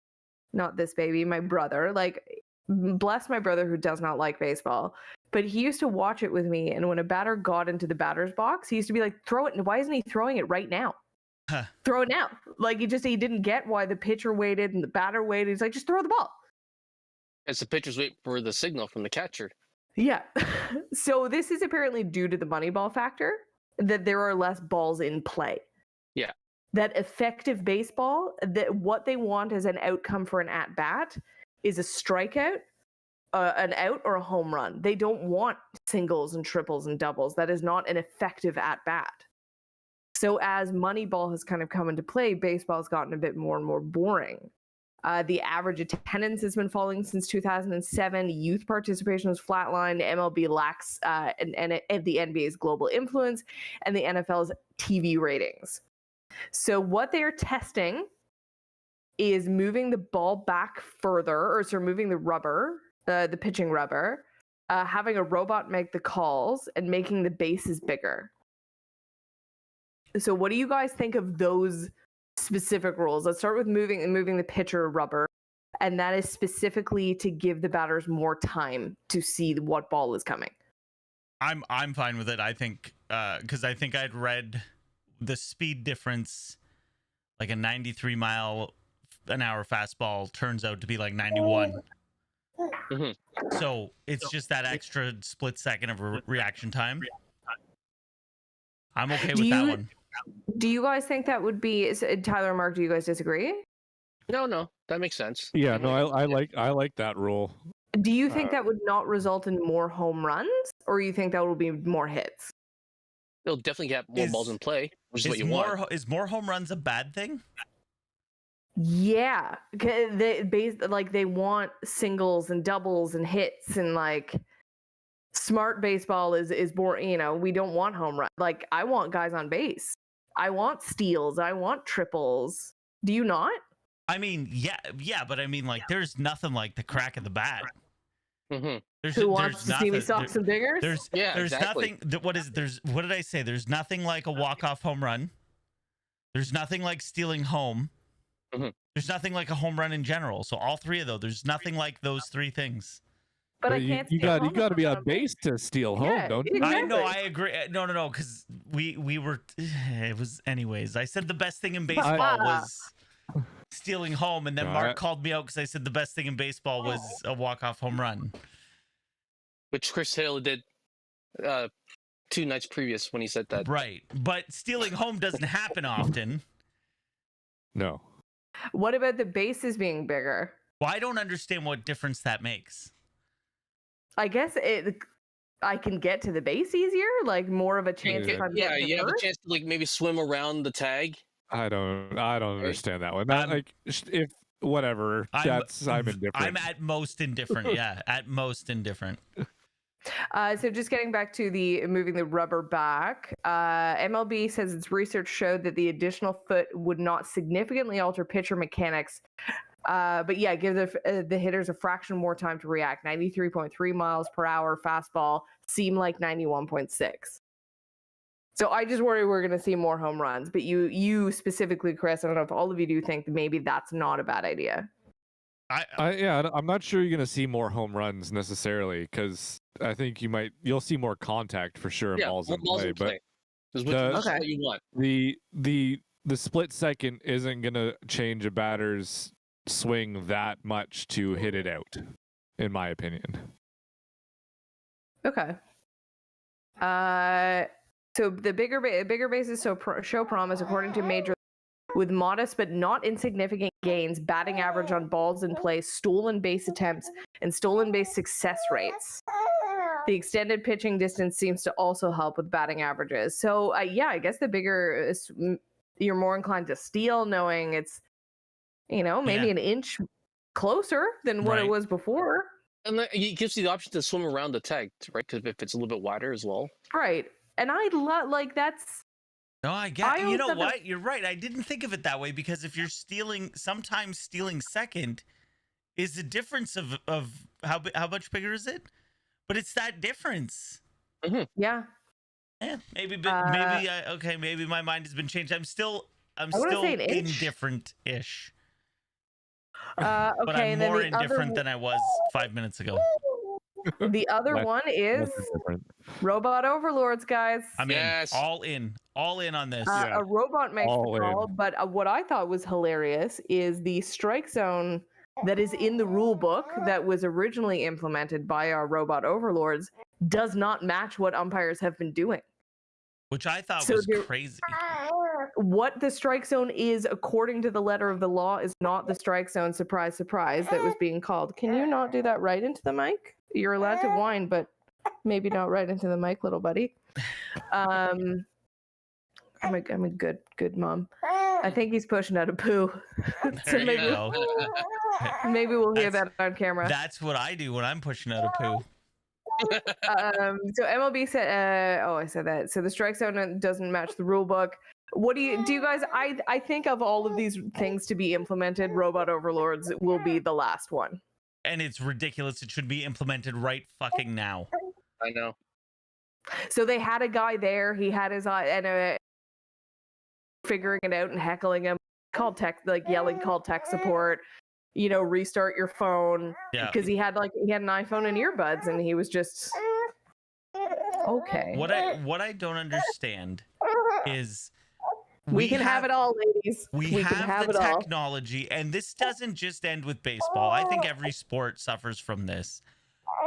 not this baby, my brother, like bless my brother who does not like baseball, but he used to watch it with me. And when a batter got into the batter's box, he used to be like, throw it. Why isn't he throwing it right now? Throw it now. Like he didn't get why the pitcher waited and the batter waited. He's like, just throw the ball. As the pitchers wait for the signal from the catcher. Yeah. So this is apparently due to the Moneyball factor, that there are less balls in play. Yeah. That effective baseball, that what they want as an outcome for an at-bat is a strikeout, an out, or a home run. They don't want singles and triples and doubles. That is not an effective at-bat. So as Moneyball has kind of come into play, baseball has gotten a bit more and more boring. The average attendance has been falling since 2007. Youth participation was flatlined. MLB lacks the NBA's global influence and the NFL's TV ratings. So what they are testing is moving the ball back further, moving the rubber, the pitching rubber, having a robot make the calls, and making the bases bigger. So what do you guys think of those specific rules? Let's start with moving the pitcher rubber, and that is specifically to give the batters more time to see what ball is coming. I'm fine with it. I think because I think I'd read the speed difference, like a 93 mile an hour fastball turns out to be like 91. Mm-hmm. So it's just that extra split second of reaction time. I'm okay with that one. Do you guys think that would be Tyler and Mark? Do you guys disagree? No, that makes sense. Yeah, no, I like that rule. Do you think that would not result in more home runs, or you think that will be more hits? They'll definitely get more balls in play, which is what you want. Is more home runs a bad thing? Yeah, they want singles and doubles and hits, and like smart baseball is more. We don't want home run. Like I want guys on base. I want steals. I want triples. Do you not? I mean, yeah, but I mean, like, there's nothing like the crack of the bat. Mm-hmm. Who wants to see me socks and dingers? There's exactly. nothing. What did I say? There's nothing like a walk-off home run. There's nothing like stealing home. Mm-hmm. There's nothing like a home run in general. So all three of those, there's nothing like those three things. But I can't. You got to be on base to steal home, don't you? Exactly. I know. I agree. No, because we were. It was anyways. I said the best thing in baseball was stealing home, and then Mark called me out because I said the best thing in baseball was a walk-off home run, which Chris Hill did 2 nights previous when he said that. Right, but stealing home doesn't happen often. No. What about the bases being bigger? Well, I don't understand what difference that makes. I guess I can get to the base easier, like more of a chance if I'm getting you have a chance to like maybe swim around the tag. I don't understand that one. That, like if whatever, I'm indifferent. I'm at most indifferent. Yeah, at most indifferent. So just getting back to the moving the rubber back, MLB says its research showed that the additional foot would not significantly alter pitcher mechanics. But yeah, give the hitters a fraction more time to react. 93.3 miles per hour fastball seemed like 91.6. So I just worry we're going to see more home runs. But you specifically, Chris, I don't know if all of you do think that maybe that's not a bad idea. I'm not sure you're going to see more home runs necessarily, because I think you'll see more contact for sure. Balls in play, but what you want. The split second isn't going to change a batter's swing that much to hit it out, in my opinion. Okay. So the bigger bases show promise according to Major with modest but not insignificant gains, batting average on balls in play, stolen base attempts, and stolen base success rates. The extended pitching distance seems to also help with batting averages. So yeah, I guess the bigger you're more inclined to steal, knowing it's maybe an inch closer than what it was before. And it gives you the option to swim around the tag, right? Because if it's a little bit wider as well. Right. And I love that's. No, I get. You know what? You're right. I didn't think of it that way, because if you're stealing, sometimes stealing second is the difference of how much bigger is it? But it's that difference. Mm-hmm. Yeah. Yeah. Maybe my mind has been changed. I'm still indifferent-ish. Okay, but I'm more indifferent than I was 5 minutes ago. The other one is Robot Overlords, guys. I'm all in on this. A robot makes the call, but what I thought was hilarious is the strike zone that is in the rule book that was originally implemented by our Robot Overlords does not match what umpires have been doing. Which I thought was crazy. What the strike zone is, according to the letter of the law, is not the strike zone, surprise, surprise, that was being called. Can you not do that right into the mic? You're allowed to whine, but maybe not right into the mic, little buddy. I'm a good mom. I think he's pushing out a poo. So maybe we'll hear that on camera. That's what I do when I'm pushing out a poo. So MLB said, I said that. So the strike zone doesn't match the rule book. What do you guys? I think of all of these things to be implemented, Robot Overlords will be the last one. And it's ridiculous. It should be implemented right fucking now. I know. So they had a guy there. He had his eye and figuring it out and heckling him. Called tech, yelling, call tech support. Restart your phone. Yeah. Because he had an iPhone and earbuds, and he was just okay. What I don't understand is we can have it all, ladies. We have the technology, and this doesn't just end with baseball. I think every sport suffers from this.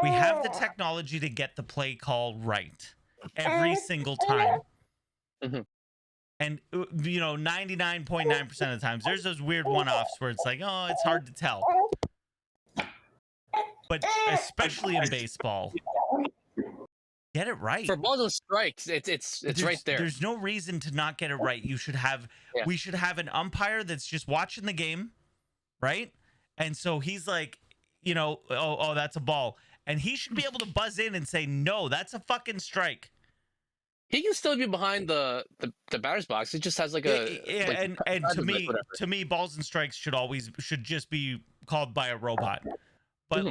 We have the technology to get the play call right every single time. Mm-hmm. And 99.9% of the times, there's those weird one-offs where it's like, oh, it's hard to tell. But especially in baseball, get it right. For balls and strikes, it's right there. There's no reason to not get it right. We should have an umpire that's just watching the game, right? And so he's like, oh, that's a ball. And he should be able to buzz in and say, no, that's a fucking strike. He can still be behind the batter's box. It just has to me, balls and strikes should just be called by a robot. But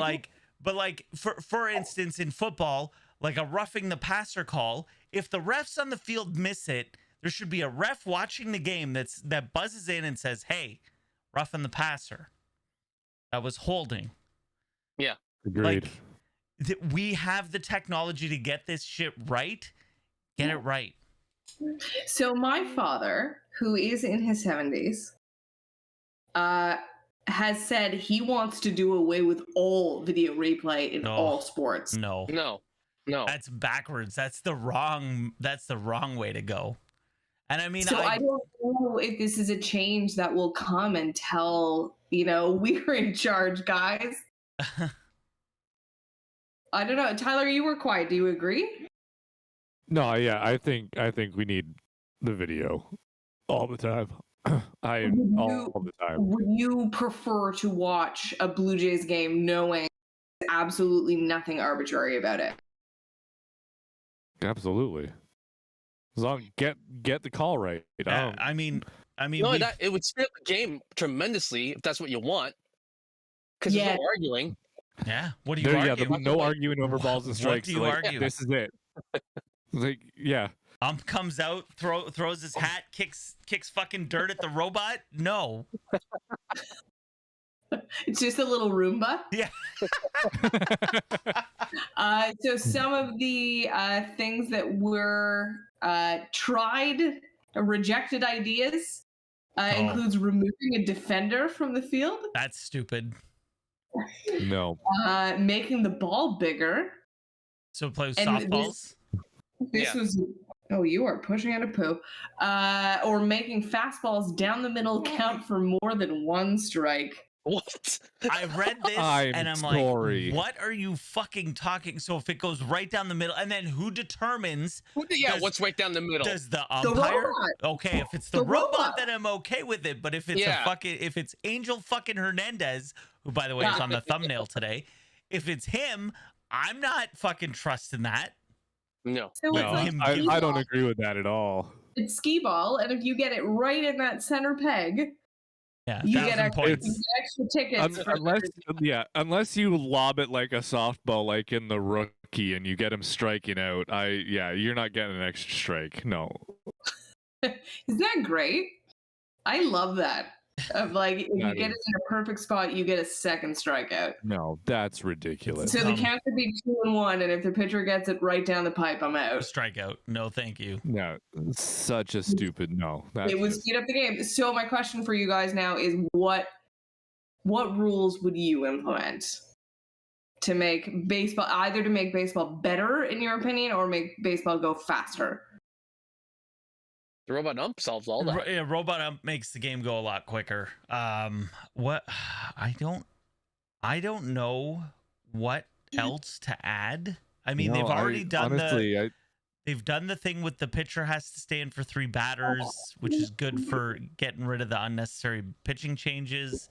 for instance, in football, like a roughing the passer call, if the refs on the field miss it, there should be a ref watching the game that buzzes in and says, "Hey, roughing the passer. That was holding." Yeah, agreed. We have the technology to get this shit right. Get it right. So my father, who is in his 70s, has said he wants to do away with all video replay in all sports. No. That's backwards. That's the wrong way to go. And I mean, so I don't know if this is a change that will come until, we're in charge, guys. I don't know. Tyler, you were quiet. Do you agree? No, yeah, I think we need the video all the time. All the time. Would you prefer to watch a Blue Jays game knowing absolutely nothing arbitrary about it? Absolutely. As long as get the call right. I mean, no, it would speed up the game tremendously if that's what you want. Because there's no arguing. Yeah. What do you argue? Yeah, no arguing over balls and strikes. What do you argue? This is it. Yeah. Comes out, throws his hat, kicks fucking dirt at the robot. No. It's just a little Roomba. Yeah. So some of the things that were tried, rejected ideas, includes removing a defender from the field. That's stupid. No. Making the ball bigger. So play softballs? This was. Oh, you are pushing out a poo. Or making fastballs down the middle count for more than one strike. What? I read this and I'm like, what are you fucking talking? So if it goes right down the middle, and then who determines? What's right down the middle? Does the umpire? Okay, if it's the robot, then I'm okay with it. But if it's if it's Angel fucking Hernandez, who by the way is on the thumbnail today, if it's him, I'm not fucking trusting that. No, so no, I don't agree with that at all. It's skee ball, and if you get it right in that center peg, you get extra tickets. Unless you lob it like a softball, like in the rookie, and you get him striking out. You're not getting an extra strike. No. Isn't that great? I love that. Of like, if you get it in a perfect spot, you get a second strikeout. No, that's ridiculous. So the count could be 2-1, and if the pitcher gets it right down the pipe, I'm out. Strikeout. No, thank you. No, such a stupid no. It would speed up the game. So my question for you guys now is, what rules would you implement to make baseball, either to make baseball better in your opinion, or make baseball go faster? The robot ump solves all that. Yeah, robot ump makes the game go a lot quicker. What I don't know what else to add. I mean, they've already done they've done the thing with the pitcher has to stay in for 3 batters, which is good for getting rid of the unnecessary pitching changes.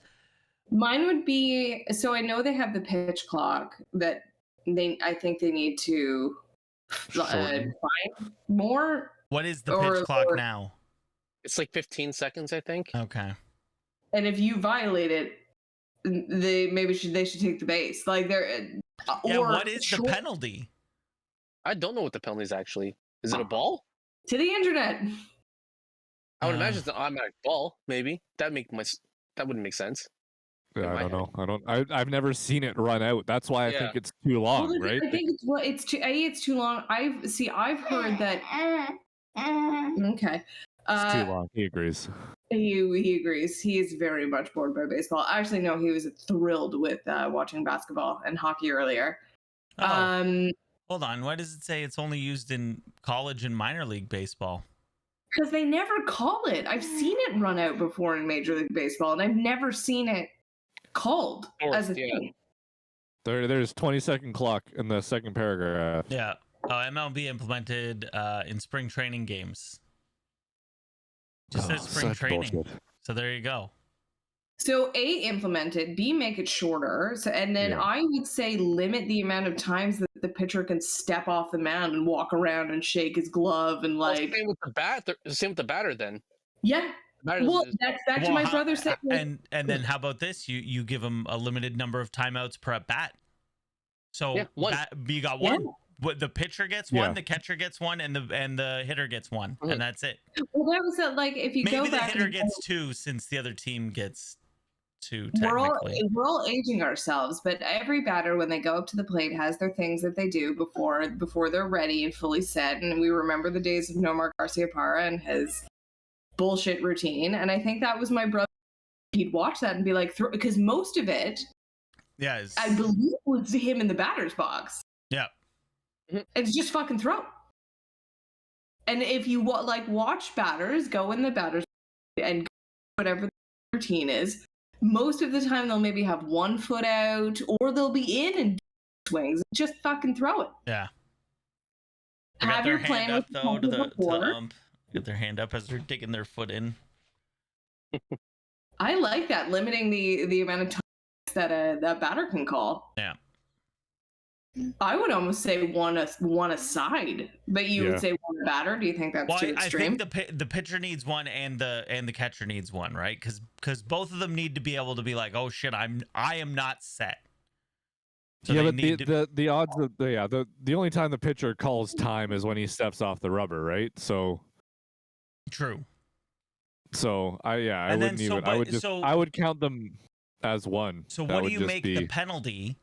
Mine would be, so I know they have the pitch clock that I think they need to find more. What is the pitch clock now? It's like 15 seconds, I think. Okay. And if you violate it, they should take the base. Like what is the penalty? I don't know what the penalty is actually. Is it a ball? To the internet. I would imagine it's an automatic ball. Maybe that wouldn't make sense. Yeah, I don't know. I've never seen it run out. That's why I think it's too long, right? I think it's too long. I've heard that. Okay. It's too long. He agrees. He agrees. He is very much bored by baseball. Actually, no, he was thrilled with watching basketball and hockey earlier. Hold on. Why does it say it's only used in college and minor league baseball? Because they never call it. I've seen it run out before in Major League Baseball, and I've never seen it called as a thing. There's 20-second clock in the second paragraph. Yeah. MLB implemented in spring training games. Just says spring training. Bullshit. So there you go. So A, implement it. B, make it shorter. So, and then I would say limit the amount of times that the pitcher can step off the mound and walk around and shake his glove and like. Same with the bat. Same with the batter then. Yeah. Well, that's back to my brother saying. And then how about this? You give him a limited number of timeouts per at bat. So you got one. What the pitcher gets one, the catcher gets one, and the hitter gets one, and that's it. Well, that was like if you go back. Maybe the hitter gets 2 since the other team gets 2. Technically, we're all aging ourselves, but every batter when they go up to the plate has their things that they do before they're ready and fully set. And we remember the days of Nomar Garciaparra and his bullshit routine. And I think that was my brother. He'd watch that and be like, because most of it, I believe, was him in the batter's box. Yeah. It's just fucking throw. And if you watch batters go in the batter's and whatever the routine is, most of the time they'll maybe have 1 foot out or they'll be in and swings. Just fucking throw it. Yeah. Have your plan up though to the ump. Get their hand up as they're digging their foot in. I like that, limiting the amount of time that that batter can call. Yeah. I would almost say one aside, but you would say one batter. Do you think that's too extreme? I think the pitcher needs one and the catcher needs one, right? Because both of them need to be able to be like, oh shit, I am not set. So but the odds of the only time the pitcher calls time is when he steps off the rubber, right? So true. So I would count them as one. So what do you make the penalty?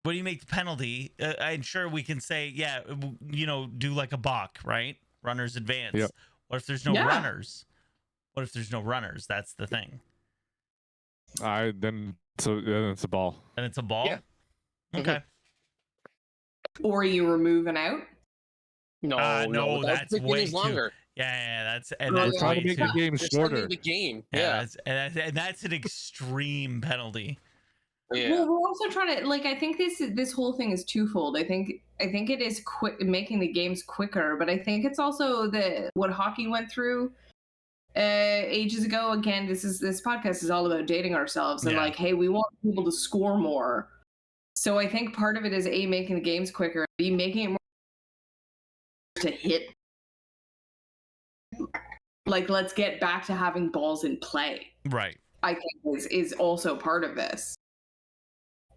What do you make the penalty? I'm sure we can say, do like a balk, right? Runners advance. Yep. What if there's no runners? What if there's no runners? That's the thing. Then it's a ball. And it's a ball? Yeah. Okay. Or you remove an out? No, that's way too longer. Yeah, that's we're trying to make the game shorter. The game, and that's an extreme penalty. Yeah. Well, we're also trying to I think this whole thing is twofold. I think it is making the games quicker, but I think it's also what hockey went through ages ago. Again, this podcast is all about dating ourselves and hey, we want people to score more. So I think part of it is A, making the games quicker, B, making it more to hit. Let's get back to having balls in play. Right. I think is also part of this.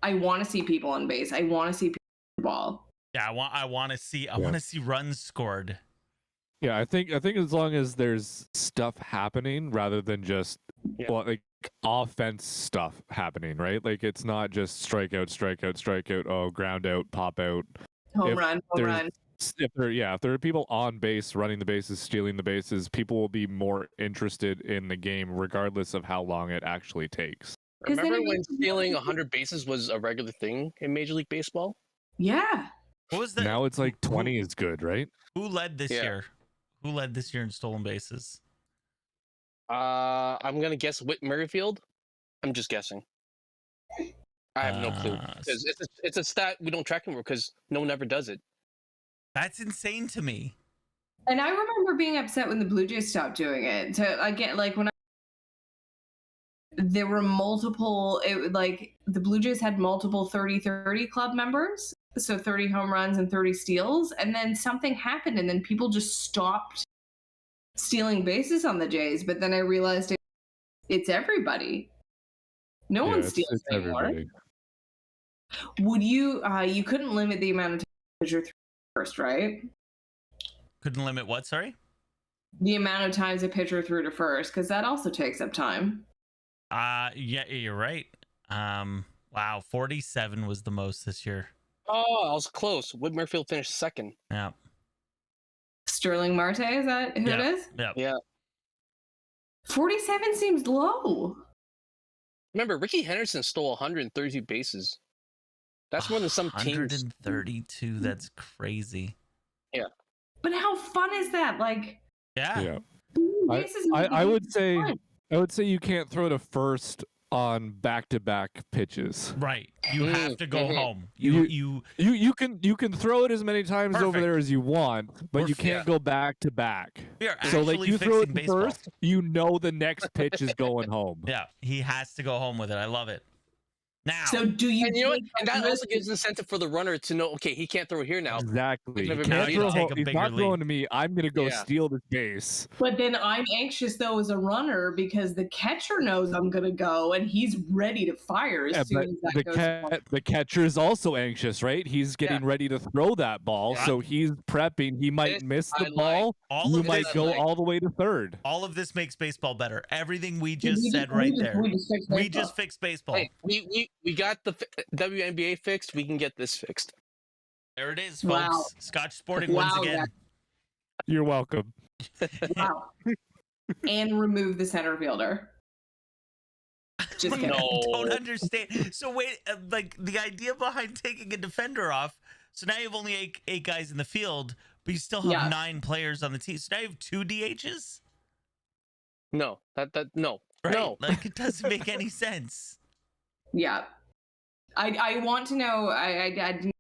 I want to see people on base. I want to see people on the ball. Yeah, I want to see runs scored. Yeah, I think as long as there's stuff happening rather than just offense stuff happening, right? It's not just strikeout, oh, ground out, pop out, home run. If there are people on base running the bases, stealing the bases, people will be more interested in the game regardless of how long it actually takes. Remember when stealing 100 bases was a regular thing in Major League Baseball? Yeah. What was that? Now it's 20 is good, right? Who led this year? Who led this year in stolen bases? I'm gonna guess Whit Merrifield. I'm just guessing. I have no clue. It's a stat we don't track anymore because no one ever does it. That's insane to me. And I remember being upset when the Blue Jays stopped doing it. When there were multiple, the Blue Jays had multiple 30-30 club members, so 30 home runs and 30 steals, and then something happened, and then people just stopped stealing bases on the Jays. But then I realized it's everybody. No one steals anymore. Everybody. Would you? You couldn't limit the amount of time pitcher threw first, right? Couldn't limit what? Sorry. The amount of times a pitcher threw to first, because that also takes up time. Yeah, you're right. Wow, 47 was the most this year. Oh, I was close. Whit Merrifield finished second. Yeah. Sterling Marte, is that who it is? Yeah. 47 seems low. Remember, Ricky Henderson stole 132 bases. That's more than some teams. 132. That's crazy. Yeah. But how fun is that? Yeah. I would say. Fun. I would say you can't throw to first on back-to-back pitches. Right. You have to go home. You can throw it as many times over there as you want, but you can't go back-to-back. So you throw it first, the next pitch is going home. Yeah, he has to go home with it. I love it. Now, so do you? And and that also gives incentive for the runner to know. Okay, he can't throw here now. Exactly. He's not throwing to me. I'm gonna go steal the base. But then I'm anxious though as a runner because the catcher knows I'm gonna go and he's ready to fire as soon as that goes. The catcher is also anxious, right? He's getting ready to throw that ball, so he's prepping. He might miss the ball. You might go all the way to third. All of this makes baseball better. Everything we just said right there. We just fixed baseball. Hey, we got the WNBA fixed. We can get this fixed. There it is, folks. Wow. Scotch Sporting wins again. You're welcome. Wow. And remove the center fielder. Just kidding. I don't understand. So wait, the idea behind taking a defender off. So now you have only eight guys in the field, but you still have 9 players on the team. So now you have 2 DHs. No, no, right? No. It doesn't make any sense. Yeah, I want to know. I didn't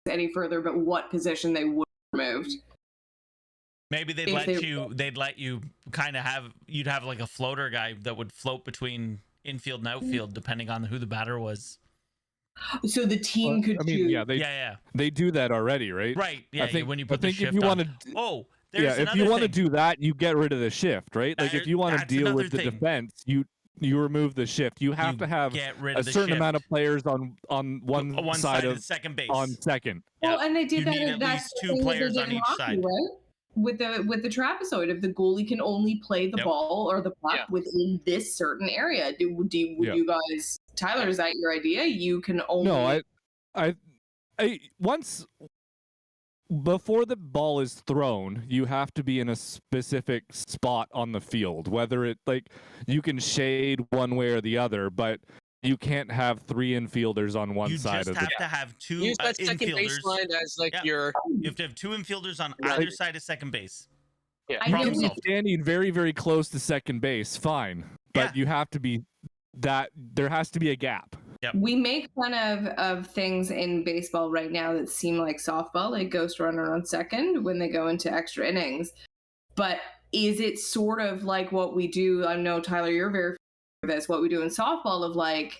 any further, but what position they would have removed. Maybe they'd let you kind of have. You'd have a floater guy that would float between infield and outfield, depending on who the batter was. So the team could choose. They do that already, right? Right. Yeah. When you put the shift if you on. If you want to do that, you get rid of the shift, right? If you want to deal with the defense, you remove the shift. You have to have a certain amount of players on one side of second base. On second. Well, and they did that. That's 2 players on each side, right? With the trapezoid, if the goalie can only play the ball or the puck within this certain area, would you guys? Tyler, is that your idea? You can only. No, I once. Before the ball is thrown, you have to be in a specific spot on the field. Whether it you can shade one way or the other, but you can't have 3 infielders on one side of the. You just have to have 2 Use that second infielders. baseline as like your. You have to have 2 infielders on either side of second base. Yeah, You can be standing very, very close to second base, fine, but you have to be that. There has to be a gap. Yep. We make fun of things in baseball right now that seem like softball, like ghost runner on second when they go into extra innings. But is it sort of like what we do? I know, Tyler, you're very familiar with this, what we do in softball of like,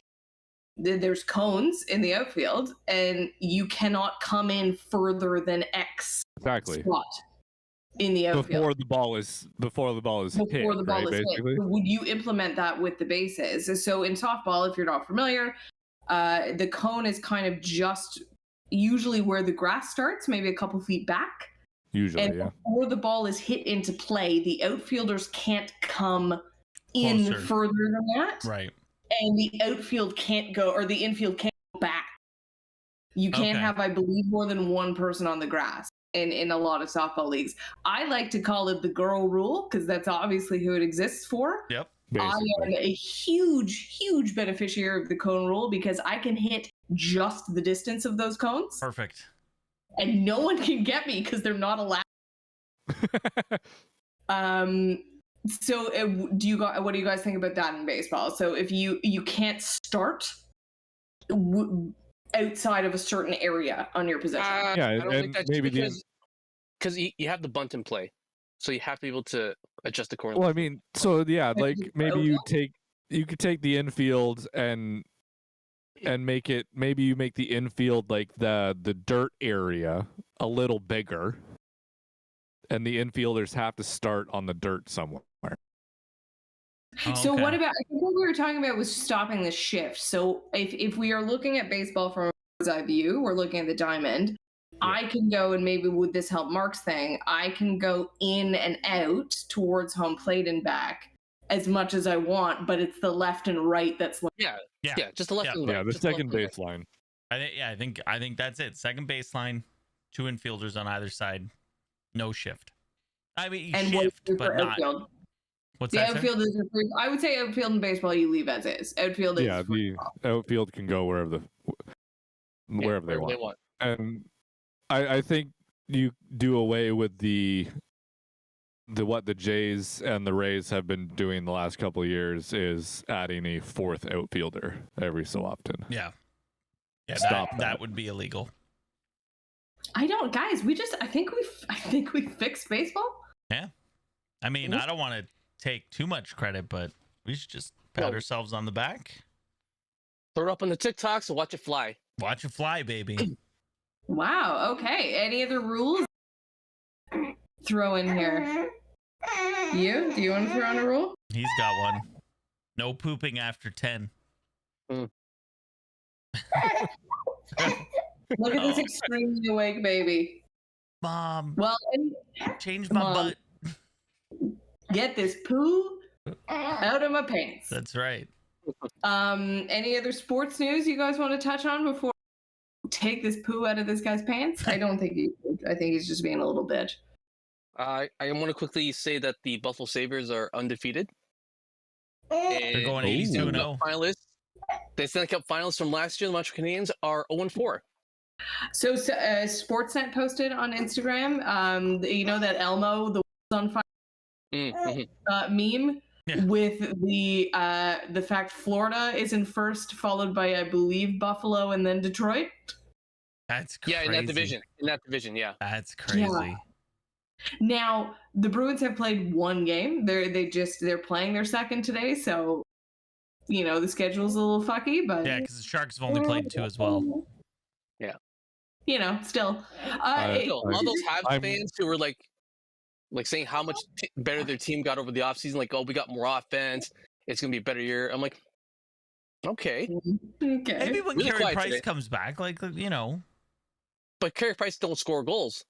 there's cones in the outfield and you cannot come in further than X spot in the outfield before the ball is hit, basically. Would you implement that with the bases? So in softball, if you're not familiar, the cone is kind of just usually where the grass starts, maybe a couple feet back. Usually, and before the ball is hit into play, the outfielders can't come in further than that. Right. And the outfield can't go, or the infield can't go back. You can't have, I believe, more than one person on the grass in a lot of softball leagues. I like to call it the girl rule because that's obviously who it exists for. Yep. Basically. I am a huge beneficiary of the cone rule because I can hit just the distance of those cones. Perfect. And no one can get me because they're not allowed. So what do you guys think about that in baseball? So if you can't start outside of a certain area on your possession. I don't think that's maybe because you have the bunt in play, so you have to be able to adjust accordingly. Well, I mean, so yeah, like maybe you could take the infield and make it. Maybe you make the infield like the dirt area a little bigger, and the infielders have to start on the dirt somewhere. So what about, I think what we were talking about was stopping the shift. So if we are looking at baseball from a bird's eye view, we're looking at the diamond. I can go, and maybe would this help Mark's thing, I can go in and out towards home plate and back as much as I want, but it's the left and right that's like, just the left and right. Yeah, the second baseline. I think that's it. Second baseline, 2 infielders on either side, no shift. I mean, and shift, but not. Outfield. What's the that? Outfield is free. I would say outfield in baseball you leave as is. Outfield is the outfield can go wherever they want. And I think you do away with the what the Jays and the Rays have been doing the last couple of years is adding a 4th outfielder every so often. Yeah, that would be illegal. I think we fixed baseball. Yeah, I mean, I don't want to take too much credit, but we should just pat ourselves on the back. Throw it up on the TikToks and watch it fly. Watch it fly, baby. Wow. Okay. Any other rules? Throw in here. Do you want to throw in a rule? He's got one. No pooping after 10. Look at this extremely awake baby. Mom. Well, change my butt. Get this poo out of my pants. That's right. Any other sports news you guys want to touch on before we take this poo out of this guy's pants? I don't think I think he's just being a little bitch. I want to quickly say that the Buffalo Sabres are undefeated. They're going 82-0. Finalists. The Stanley Cup finalists from last year, the Montreal Canadiens, are 0-4. So Sportsnet posted on Instagram, you know that Elmo, the on fire meme with the fact Florida is in first, followed by I believe Buffalo and then Detroit. That's crazy. Yeah, in that division, yeah. That's crazy. Yeah. Now the Bruins have played one game. They're playing their second today, so you know the schedule's a little fucky, but yeah, because the Sharks have only played 2 as well. Yeah, you know, still. All those Habs fans who were like saying how much better their team got over the offseason, like, oh, we got more offense, it's gonna be a better year. I'm like, okay. Maybe when really Carey Price comes back, like, you know. But Carey Price don't score goals.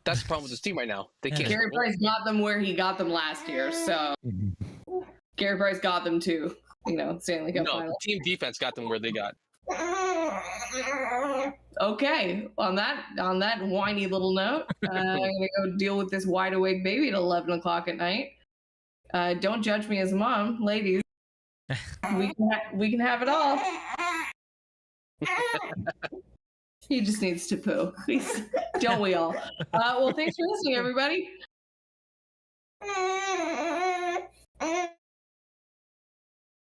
That's the problem with this team right now. They can't. Carey Price got them where he got them last year, so Carey Price got them too. You know, Stanley Cup final. Team defense got them where they got. Okay, on that whiny little note, I'm gonna go deal with this wide awake baby at 11 o'clock at night. Don't judge me as a mom, ladies. We can have it all. He just needs to poo. Don't we all? Well, thanks for listening, everybody.